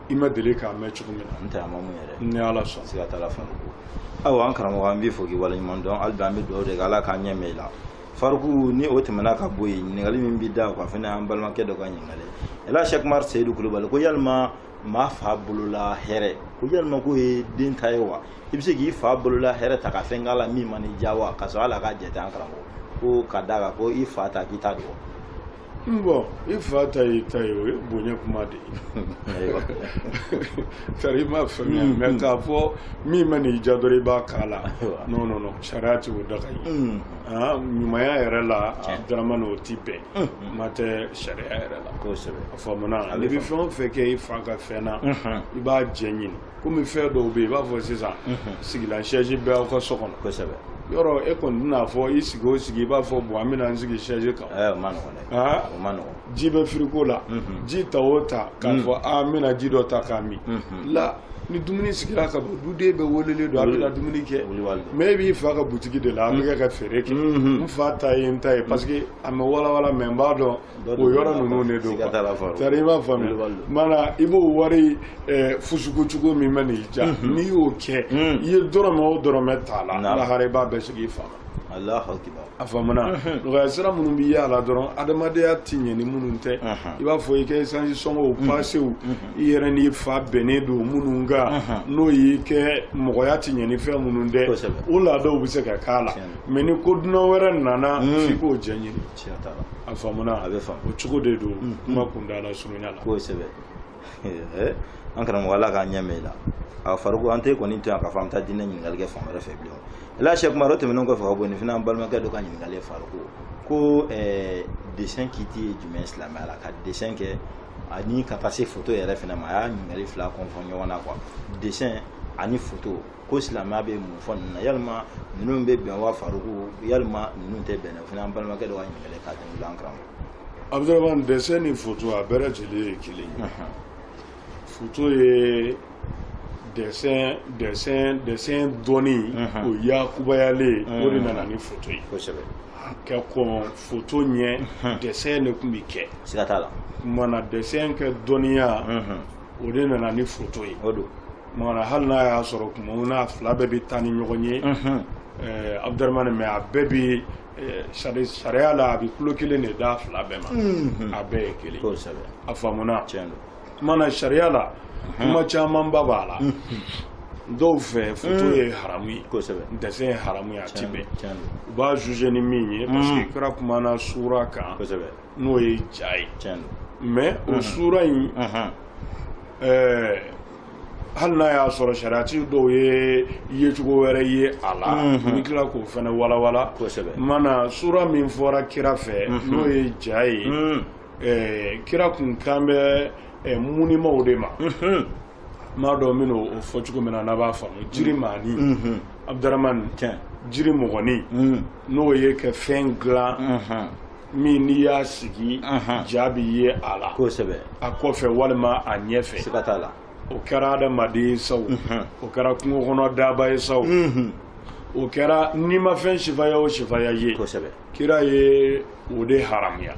i ma deli k'a mɛn cogo min na ni ala sɔnna awa an karamɔgɔ an b'i fo k'i waleɲuman dɔn hali bi an bɛ dugawu de kɛ ala k'an ɲɛ mɛn i la faruku ni o tɛmɛna ka bɔ yen ɲininkali min bɛ da o kan fɛnɛ an balimakɛ dɔ ka ɲininkali ela Cheikh Umar Seydou Kulubali ko yalima maa fa bolola hɛrɛ ko yalima ko ye den ta ye wa i bɛ se k'i fa bolola hɛrɛ ta ka fɛn k'a la min ma n'i diya wa ka sɔrɔ ala ka jate an karamɔgɔ ko ka d'a kan ko i fa ta k'i ta don bon il fa ta yi o bonya kuma de tari ma fami mais ka fo mi mani jadori ba kala non sharati o daga yi maya yɛrɛ la Abdramane o ti bɛn ma tɛ sariya yɛrɛ la a faamuna ale bɛ fɛn o fɛn kɛ i fa ka fɛn na i b'a jɛ ɲini komi fɛn dɔw bɛ yen i b'a fɔ sisan sigilan siège bɛ aw ka so kɔnɔ yɔrɔ e kɔni tɛna fɔ i sigi o sigi i b'a fɔ bon an bɛna n sigi siège kan ji bɛ frigo la ji ta o ta k'a fɔ an bɛna ji dɔ ta k'a min la ni dumuni sigira ka bɔ duden bɛ welelen don a bɛna dumuni kɛ mais e b'i fa ka butigi de la an bɛ kɛ ka feere kɛ n fa ta ye n ta ye parce que a mɛ walawala mais n b'a dɔn o yɔrɔ ninnu de don tari i b'a faamuya mana i b'o wari fusuku cogo min bɛ n'i ja n'i y'o kɛ i ye dɔrɔmɛ o dɔrɔmɛ t'a la lahara i b'a bɛɛ sigi i fa ma a faamuna nɔgɔya sira minnu bɛ yaala dɔrɔn adamadenya ti ɲɛ ni minnu tɛ i b'a fɔ i kɛ esansi sɔngɔw pasew i yɛrɛ n'i fa bɛnnen don minnu kan n'o y'i kɛ mɔgɔya ti ɲɛ ni fɛn minnu tɛ o laadaw bɛ se ka k'a la mais ni ko dunan wɛrɛ nana f'i k'o jɛ ɲini a faamuna o cogo de don kuma kundala surunya la an karamɔgɔ Ala k'a ɲɛ mɛn i la a Faruku an tɛ kɔni to yan k'a fɔ an bɛ taa diinɛ ɲininkali kɛ fan wɛrɛ fɛ bilen la Cheikh Umaru tɛmɛnen kɔfɛ ka bɔ nin fana an balimakɛ dɔ ka ɲininkali ye Faruku ko dessin kiti ye jumɛn silamɛya la ka dessin kɛ ani ka taa se photo yɛrɛ fana ma a y'a ɲininkali fila kɔnfɔ ɲɔgɔn na quoi dessin ani photo ko silamɛya bɛ mun fɔ ninnu na yalima ninnu bɛ bɛn wa Faruku yalima ninnu tɛ bɛn o fana an balimakɛ dɔ ka ɲininkali k'a tɛmɛ an karamɔgɔ Abdramane dessin ni photo a bɛɛ lajɛlen ye kelen ye photo ye dessin dɔnni o yakubayalen o de nana ni photo ye kɛ kɔn photo ɲɛ dessin de tun bɛ kɛ siga t'a la mana dessin kɛ dɔnniya o de nana ni photo ye mana hali n'a y'a sɔrɔ tuma min na fila bɛɛ bɛ taa ni ɲɔgɔn ye Abdramane mais a bɛɛ bɛ sariya la a bɛ kulo kelen de da fila bɛɛ ma a bɛɛ ye kelen a faamuna mana sariya la kuma camanba b'a la dɔw fɛ photo ye haramu ye dessin ye haramu ye a ti bɛn u b'a juger ni min ye parce que kira kumana sura kan n'o ye ja ye mais o sura in hali n'a y'a sɔrɔ sariyati dɔw ye yecogo wɛrɛ ye a la ni tila k'o fana walawala mana sura min fɔra kira fɛ n'o ye ja ye kira kun kan bɛ munimaw de ma m'a dɔn min o fɔ cogo min na n'a b'a faamu jiri maani Abdramane jiri mɔgɔni n'o ye ka fɛn dilan min n'i y'a sigi ja bi ye a la a kɔfɛ walima a ɲɛfɛ o kɛra adamaden ye saw o kɛra kungo kɔnɔ daba ye saw o kɛra n'i ma fɛn sifaya o sifaya ye kira ye o de haramuya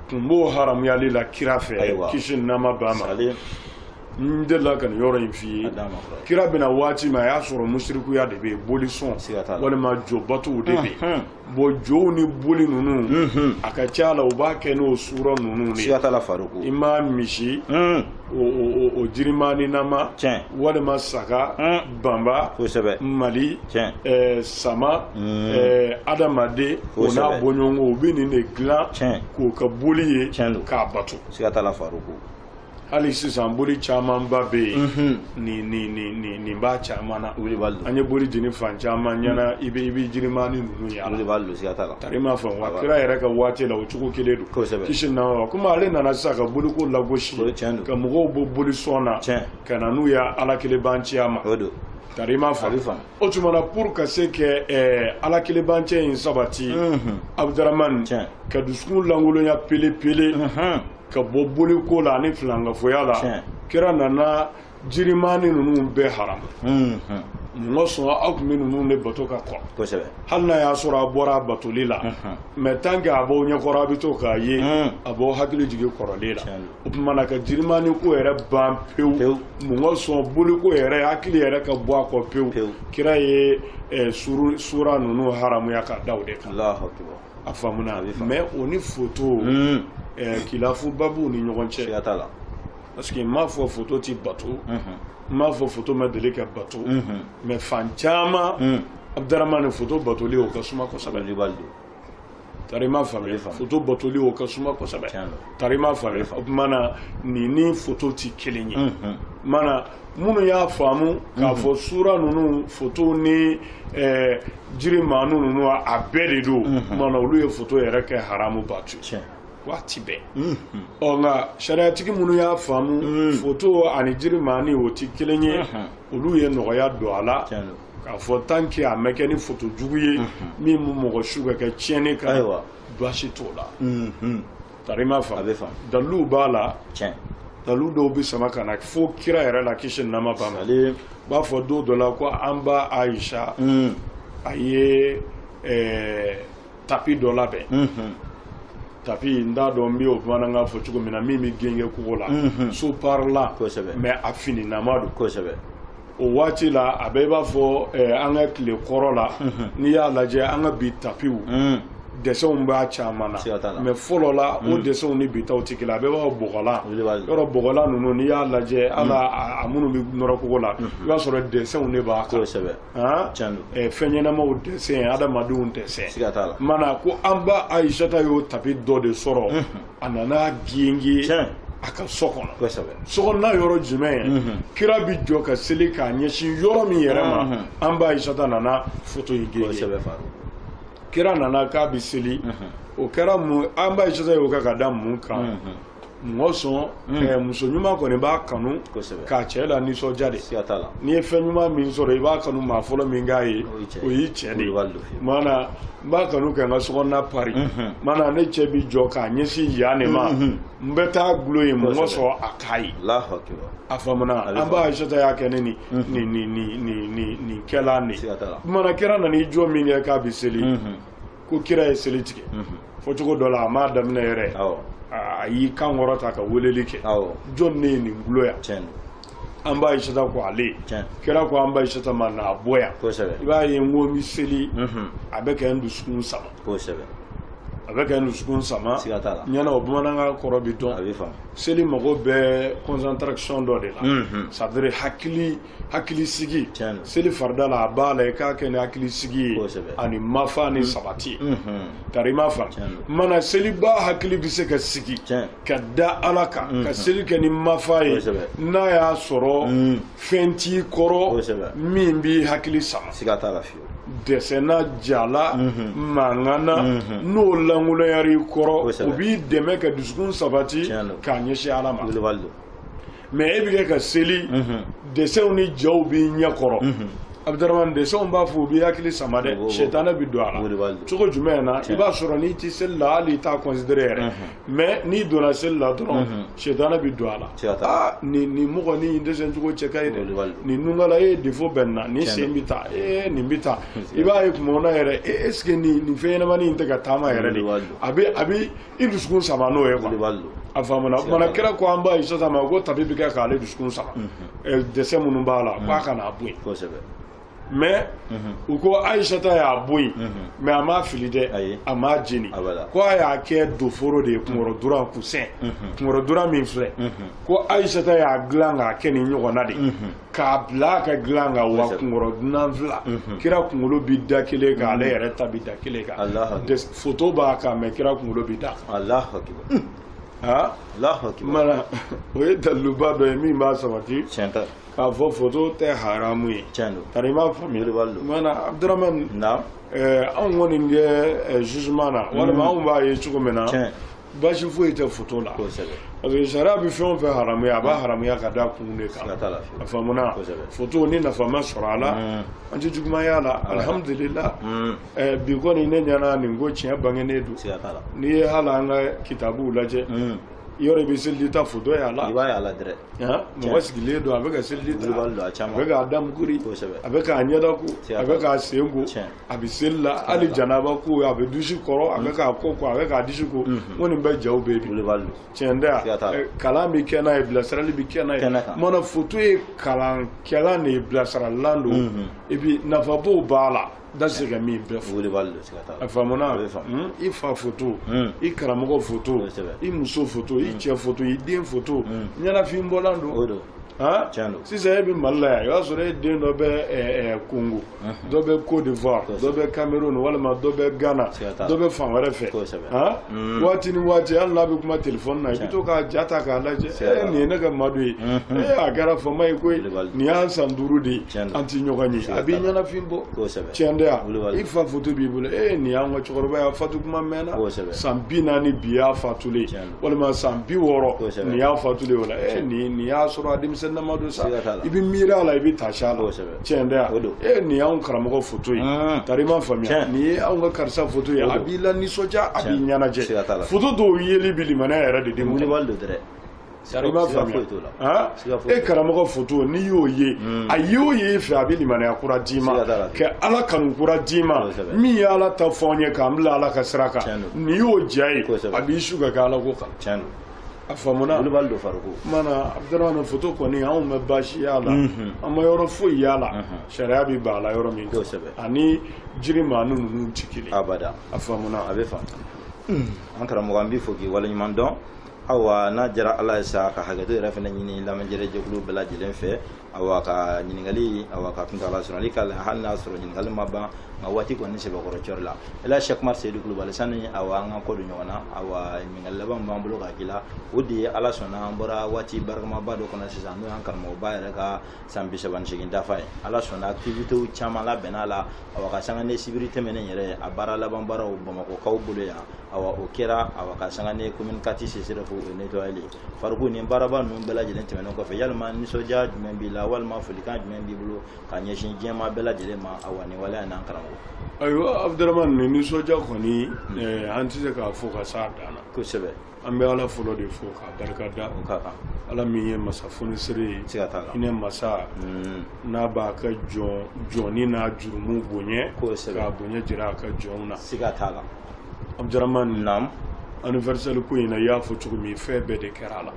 tun b'o haramuyali la kira fɛ kisi nama ba ma n delila ka nin yɔrɔ in f'i ye kira bɛna waati min a y'a sɔrɔ musirikuya de bɛ yen boli sɔn walima jo batuw de bɛ yen bon jow ni boli ninnu a ka ca la u b'a kɛ n'o sura ninnu de i ma misi o jirimani nama walima saga banba mali sama adamaden o n'a bɔɲɔgɔnko u bɛ nin de dilan k'o ka boli ye k'a batu hali sisan boli camanba bɛ yen nin b'a caman na an ye boli jeni fan caman ɲɛna i bɛ jirimani ninnu yala tari m'a faamu wa kira yɛrɛ ka waati la o cogo kelen don kisi nama komi ale nana sisan ka boliko lagosi ka mɔgɔw bɔ boli sɔn na ka na n'u ye ala kelen banciya ma tari m'a faamu o tuma na pour ka se kɛ ala kelen banciya in sabati Abdramane ka dusukun lankolonya pele ka bɔ boliko la ani filankafoya la kira nana jirimani ninnu bɛɛ haramu mɔgɔ sɔn aw tun bɛ ninnu de bato ka kɔrɔ hali n'a y'a sɔrɔ a bɔra a batoli la mais tant que a b'aw ɲɛkɔrɔ a bɛ to k'a ye a b'aw hakili jigin kɔrɔlen la o tuma na ka jirimani ko yɛrɛ ban pewu mɔgɔ sɔn boliko yɛrɛ hakili yɛrɛ ka bɔ a kɔ pewu kira ye sura ninnu haramuya ka da o de kan a faamuna mais o ni photo kilafu babu ni ɲɔgɔn cɛ parce que m'a fɔ photo ti bato m'a fɔ photo ma deli ka bato mais fan caman Abdramane photo batoli o ka suma kosɛbɛ tarima fami photo botoli o kasuma ko sabe tarima fami mana ni photo ti kelenye mana munu ya famu ka fo sura nunu photo ni jiri manu nunu a bede do mana olu ye photo yere ke haramu batu wati be nga shariatiki munu ya famu photo ani jiri mani o ti kelenye olu ye noya do ala ka fo tanki a mekeni photo juguye mi mu mo shuga ka chene ka bashi tola tarima fa dalu bala dalu do bi sama kana fo kira yere la kishin nama ba ba fo do la ko amba Aisha aye tapi do la be tapi nda do mbi o bana nga fo chugo mina mimi genge ko la so parla mais afini namadu ko sebe o wati la abeba fo anga kle korola ni ya laje anga bi tapiu desson ba chamana mais folola o desson ni bi tawti la abeba bogola yoro bogola nunu ni ya laje ala amunu bi noro ko la ya soro desson ne ba ko sebe ha fenyena mo dessin adama dun dessin mana ko amba Aisha ta yo tapi do de soro anana gingi aka sokono sokonna yoro jume kira bi joka seli ka nyeshi yoro mi yerema amba Aisha ta nana photo yige kira nana ka bi seli o kera mu amba Aisha ta yo ka da mu kan ngoso muso nyuma ko ne ba kanu ka chela ni so jade ni fe nyuma min so re ba kanu ma folo min gayi o yi chede mana ba kanu ka ngaso na pari mana ne chebi joka nyesi ya ne ma mbeta gloyi ngoso akai Allahu akbar afamana amba Aisha ta ya keneni ni kela ni mana kira na ni jo min ya ka biseli ko kira e selitike fo chugo dola ma damna yere ayi kan worota ka welelike jon ne ni ngloya amba Aisha ta ko ale kira ko amba Aisha ta mana boya iba yi ngomi seli abeka ndu sukun sama abeka ndu sukun sama nyana obumana nga korobi don seli mago be concentration do de la ça veut dire hakili sigi seli farda la bala ka ken hakili sigi ani mafa ni sabati tarima fa mana seli ba hakili bise ka sigi kadda alaka ka seli ken mafa yi na ya soro fenti koro mimbi hakili sama sigata la fi desena jala mangana no langula yari koro obi deme ka dusukun sabati ka nyeshi alama mais ebi ka seli dessin ni jawbi nyakoro Abdurrahman dessin ba fu bi hakili samade shetana bi doala choko jumena iba sura ni ti sella ali ta considérer mais ni dona sella dron shetana bi doala ni mo ni ndesen choko cheka ide ni nungala e defo benna ni sembita ni mbita iba e kumona yere est ce que ni feyena mani inteka tama yere abi indu sukun sama no e kwa afamana mana kira ko amba Aisha ta ma go tabibi ka kale dusukun sama dessin munu bala kwa kana abuin mais uko Aisha ta ya boy mais ama filide ama jini ko ya ke do foro de kumoro dura ku sen kumoro dura min fre ko Aisha ta ya glanga ke ni nyogo na de ka bla ka glanga wa kumoro na vla kira kumulo bidda kile ka ale yere tabida kile ka de photo ba ka me kira kumulo bidda Allahu akbar Allahu akbar mala oye daluba do mi ma samati chanta ka fo photo te haramu yi tarima famille wallo mana Abdurrahman an woni nge jugement na wala ma on ba yi chuko mena ba shi fo ite photo la parce que sharabi fi on fait haramu ya ba haramu ya ka da kunne ka afamuna photo ni na fama surala anti jugma ya la alhamdulillah bi ko ni ne nyana ni ngo chi bangene du ni hala nga kitabu laje yore bi selli ta photo ya la iba ya la dire mo wasigile do abeka selli ta abeka adam guri abeka anyada ku abeka sengo abisella ali janaba ku abe dushi koro abeka koko abeka dishi ku woni be jaw bebi chenda kalami kena e blasrali bi kena mona photo e kalan kala ne blasral lando e bi nafabo bala dasi ga mi bref afamona ifa photo ikaramogo photo imuso photo iche photo idin photo nyana fi mbolando sisan e bɛ Mali la yan i b'a sɔrɔ e den dɔ bɛ Congo dɔ bɛ Côte d'Ivoire dɔ bɛ Cameroun walima dɔ bɛ Ghana dɔ bɛ fan wɛrɛ fɛ waati ni waati hali n'a bɛ kuma telefɔni na i bɛ to k'a ja ta k'a lajɛ nin ye ne ka Madu ye a kɛra fama ye koyi nin y'an san 5 de ye an tɛ ɲɔgɔn ye a b'i ɲɛnafin bɔ tiɲɛ tɛ yan i fa foto b'i bolo nin y'an ka cɛkɔrɔba ye a fatu kuma mɛnna san 40 bi y'a fatulen walima san 60 nin y'a fatulen o la nin y'a sɔrɔ a denmisɛnnin ma don sa i bɛ miiri a la i bɛ taasi a la tiɲɛ tɛ yan nin y'anw karamɔgɔ foto ye tari i m'a faamuya nin ye anw ka karisa foto ye a b'i la nisɔndiya a b'i ɲɛnajɛ foto dɔw yeli bɛ limaniya yɛrɛ de den ma i m'a faamuya e karamɔgɔ foto n'i y'o ye a y'o ye fɛ a bɛ limaniya kura d'i ma ka ala kanu kura d'i ma min ye ala ta fɔ an ye k'an bila ala ka sira kan n'i y'o diya ye a b'i su ka kɛ ala ko kan a faamuna mana Abdurahmane foto kɔni anw bɛ baasi y'a la an ma yɔrɔ foyi y'a la sariya bɛ ban a la yɔrɔ min ani jiri maa ninnu tɛ kelen abada a faamuna a bɛ faamu an karamɔgɔ an b'i fo k'i waleɲuman dɔn awa n'a jara ala ye sa ka hakɛto yɛrɛ fana ɲini lamɛnjɛrɛ jɛkulu bɛɛ lajɛlen fɛ awa ka ɲininkali awa ka kuntala sɔrɔli k'a la hali n'a sɔrɔ ɲininkali ma ban nka waati kɔni sɛbɛkɔrɔ cɔri la ela Cheikh Umar Seydou Kulubali sani awa an ka kɔ don ɲɔgɔn na awa ɲininkali laban b'an bolo ka k'i la o de ye ala sɔnna an bɔra waati baramaba dɔ kɔnɔ sisan n'o y'an karamɔgɔba yɛrɛ ka san 38 dafa ye ala sɔnna activités caman labɛnna la awa ka sanga ne sibiri tɛmɛnen yɛrɛ a baara laban baaraw Bamakɔkaw bolo yan awa o kɛra awa ka sanga ne commune 4 CCRF o nettoyali fariku nin baaraba ninnu bɛɛ lajɛlen tɛmɛnen kɔfɛ yalima nisɔndiya jumɛn b'i la walima folikan jumɛn b'i bolo ka ɲɛsin diɲɛma bɛɛ lajɛlen ma awa nin waleya n'an karamɔgɔ ayiwa Abdurahmane nin nisɔndiya kɔni an tɛ se k'a fɔ ka s'a dan na kosɛbɛ an bɛ ala fɔlɔ de fɔ k'a barika da ala min ye masa fonisere ye hinɛ masa n'a b'a ka jɔnni n'a jurumu bonya k'a bonya jira a ka jɔnw na siga t'a la Abdurahmane naam anniversaire ko in na i y'a fɔ cogo min fɛn bɛɛ de kɛra a la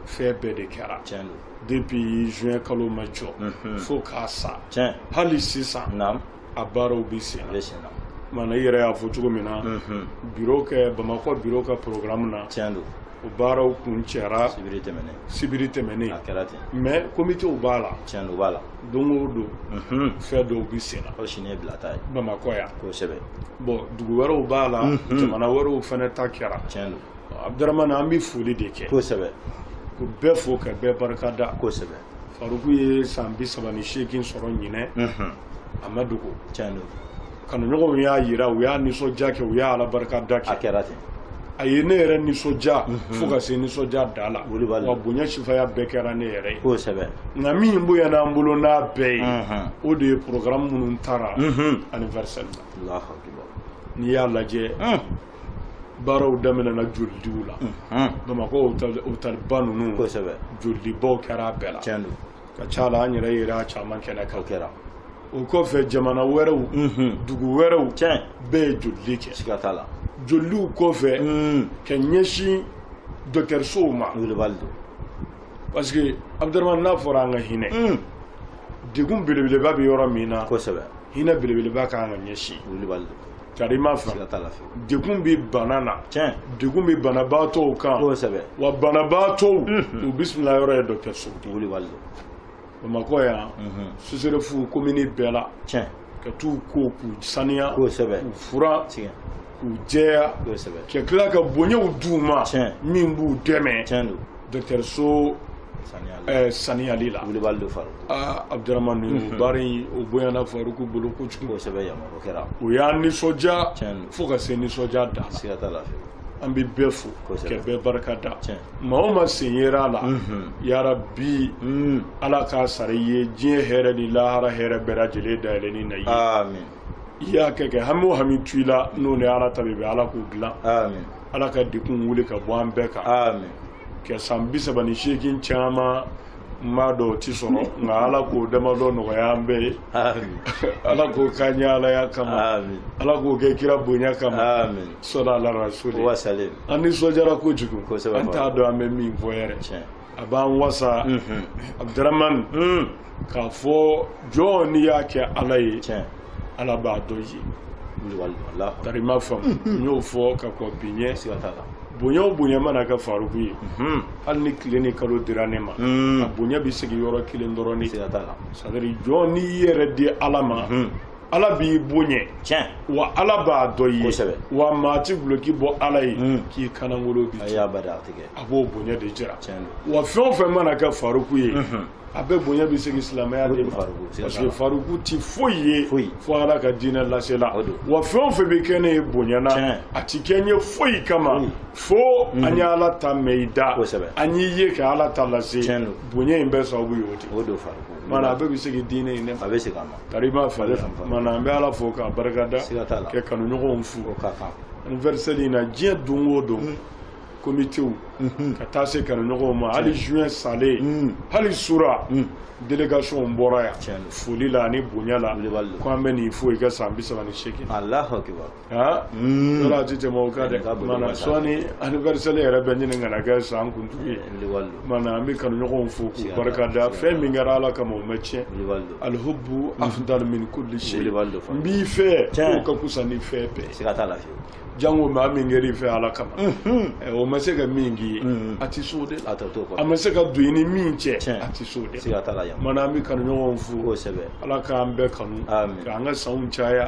fɛn bɛɛ de kɛra depuis juin kalo ma jɔ fo k'a sa hali sisan a baaraw bɛ sen na mana i yɛrɛ y'a fɔ cogo min na bureau kɛ Bamakɔ bureau ka programme na o baaraw kun cɛra sibiri tɛmɛnen mais comité b'a la don o don fɛn dɔw bɛ sen na Bamakɔ yan bon dugu wɛrɛw b'a la jamana wɛrɛw fana ta kɛra Abdurahmane an bɛ foli de kɛ ko bɛɛ fo ka bɛɛ barika da Faruku ye san 38 sɔrɔ ɲinɛ a ma dogo kanuɲɔgɔnw y'a yira u y'a nisɔndiya kɛ u y'a ala barika da kɛ a ye ne yɛrɛ nisɔndiya fo ka se nisɔndiya da la wa bonya sifaya bɛɛ kɛra ne yɛrɛ ye nka min bonyana an bolo n'a bɛɛ ye o de ye programme minnu taara anniversaire la n'i y'a lajɛ baaraw daminɛna jolidiw la Bamakɔ hôtel-ba ninnu jolibaw kɛra a bɛɛ la ka ca la an yɛrɛ yera a caman kɛnɛ kan o kɔfɛ jamana wɛrɛw dugu wɛrɛw bɛɛ ye jolili kɛ joliw kɔfɛ ka ɲɛsin dɔkitɛrisow ma parce que Abdurahmane n'a fɔra an ka hinɛ degun belebeleba bɛ yɔrɔ min na hinɛ belebeleba kan ka ɲɛsin cari i m'a faamu degun bɛ bana na degun bɛ banabaatɔw kan wa banabaatɔw u bisimila yɔrɔ ye dɔkitɛriso Bamakɔ yan CCRF commune bɛɛ la ka t'u ko k'u saniya k'u furan k'u jɛya ka tila ka bonyaw d'u ma min b'u dɛmɛ dɔkitɛriso saniyali la Abdurahmane baara in o bonyana Faruku bolo kojugu o y'a nisɔndiya fo ka se nisɔndiya dan la an bɛ bɛɛ fo ka bɛɛ barika da maa o maa sen yera a la yarabi ala k'a sara i ye diɲɛ hɛrɛ ni lahara hɛrɛ bɛɛ lajɛlen dayɛlɛnni na i y'a kɛ hami o hami tu i la n'o ni ala ta bɛ ala k'o dilan ala ka degun wuli ka bɔ an bɛɛ kan ka san 38 caman m'a dɔn o tɛ sɔrɔ nka ala k'o damadɔ nɔgɔya an bɛɛ ye ala k'o k'an ɲɛ alaya kama ala k'o kɛ kira bonya kama sɔla ala rasuli an nisɔndiyara kojugu an t'a dɔn an bɛ min fɔ yɛrɛ a b'an wasa Abdurahmane k'a fɔ jɔn n'i y'a kɛ ala ye ala b'a dɔn ye tari ma faamu n y'o fɔ ka kɔn bi ɲɛ bonya o bonya mana ka Faruku ye hali ni tile ni kalo dira ne ma a bonya bi sigi yɔrɔ kelen dɔrɔn ni c'est-à-dire jɔn ni yɛrɛ di Ala ma Ala b'i bonya wa Ala b'a dɔ ye wa maa ti guloki bɔ Ala ye k'i kanangolo bi a b'o bonya de jira wa fɛn o fɛn mana kɛ Faruku ye a bɛ bonya bi sigi silamɛya de ma parce que Faruku ti foyi ye fo Ala ka diinɛ lasela wa fɛn o fɛn bɛ kɛ ne ye bonyana a ti kɛ n ye foyi kama fo an ye Ala ta mɛn i da an y'i ye ka Ala ta lase bonya in bɛɛ sababu ye o de mana a bɛɛ bɛ sigi diinɛ in ne ma kari b'a falen mana an bɛ Ala fo k'a barikada kɛ kanuɲɔgɔnw fu anniversaire in na diɲɛ don o don comité ka taa se kanuɲɔgɔnw ma hali juin salen hali sura délégation bɔra yan foli la ani bonya la ko an bɛ nin fo i ka san 38 Allahu akbar yɔrɔ a tɛ tɛmɛ o kan dɛ mana sɔɔni anniversaire yɛrɛ bɛ ɲini ka na kɛ san kuntigi ye mana an bɛ kanuɲɔgɔnw fo k'u barikada fɛn min kɛra Ala kama o ma tiɲɛ alhubbu afdal min kulli shay n b'i fɛ k'o ka kusa ni fɛn bɛɛ jango maa min kɛr'i fɛ Ala kama o ma se ka min k'i ye a tɛ s'o de la a ma se ka don i ni min cɛ a tɛ s'o de la mana an bɛ kanuɲɔgɔnw fo Ala k'an bɛɛ kanu k'an ka sanw caya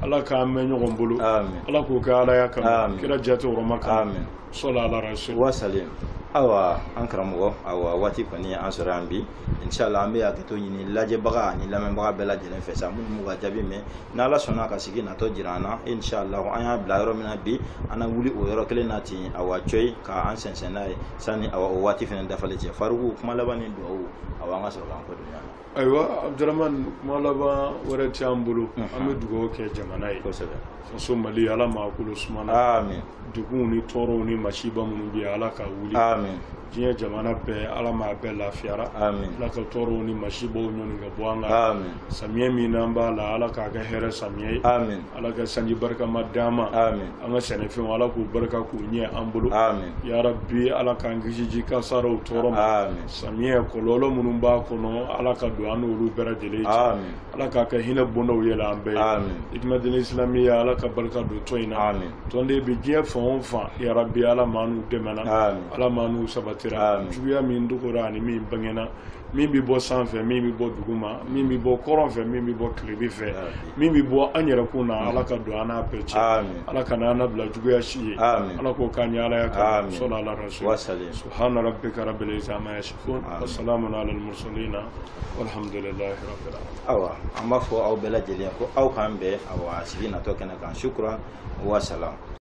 Ala k'an mɛn ɲɔgɔn bolo Ala k'o kɛ Alaya kama kira jate oroma kama sɔla ala rasul wasalim awa an karamɔgɔ awa waati kɔni an sɔrɔ yan bi inshallah an bɛ hakɛto ɲini lajɛbaga ani lamɛnbaga bɛɛ lajɛlen fɛ sa minnu m'u ka jaabi mɛn n'Ala sɔnna ka sigi natɔ jira an na inshallah an y'a bila yɔrɔ min na bi an na wuli o yɔrɔ kelen na ten awa coyi k'an sɛnsɛn n'a ye sani awa o waati fɛnɛ dafalen cɛ Faruku kuma laban ni dugawu awa an ka sɔrɔ k'an kɔ don ɲɔgɔn na. Ayiwa Abdramane kuma laban wɛrɛ tɛ an bolo an bɛ dugawu kɛ jamana ye faso Mali Ala m'a kolo sumana degun ni tɔɔrɔw ni masiba minnu bɛ yen Ala ka wuli diɲɛ jamana bɛɛ Ala m'a bɛɛ lafiyara Ala ka tɔɔrɔw ni masibaw ɲɔni ka bɔ an kan samiyɛ min n'an b'a la Ala k'a kɛ hɛrɛ samiyɛ ye Ala ka sanji barikama d'an ma an ka sɛnɛfɛnw Ala k'u barika k'u ɲɛ an bolo ya Rabbi Ala k'an kisi ji kasaraw tɔɔrɔ ma samiyɛ kɔlɔlɔ minnu b'a kɔnɔ Ala ka don an n'olu bɛɛ lajɛlen cɛ Ala k'a kɛ hinɛ bondaw yɛlɛ an bɛɛ ye hikmatul islamiyya Ala ka barika don tɔn in na tɔn de bɛ diɲɛ fan o fan ya Rabbi Ala ma n'u dɛmɛna Ala ma n'u sabatira juguya min dogora ani min bangena min bɛ bɔ sanfɛ min bɛ bɔ duguma min bɛ bɔ kɔrɔn fɛ min bɛ bɔ tilebin fɛ min bɛ bɔ an yɛrɛkun na Ala ka don an n'a bɛɛ cɛ Ala ka n'an bila juguya si ye Ala k'o k'an ɲɛ Alaya kama sɔli ala rasul subhana rabbika rabbil izzati amma yasifun wa salamun alal mursalin walhamdulillahi rabbil alamin. Awa an b'a fɔ aw bɛɛ lajɛlen ko aw k'an bɛn awa sigi natɔ kɛnɛ kan shukran wa salam.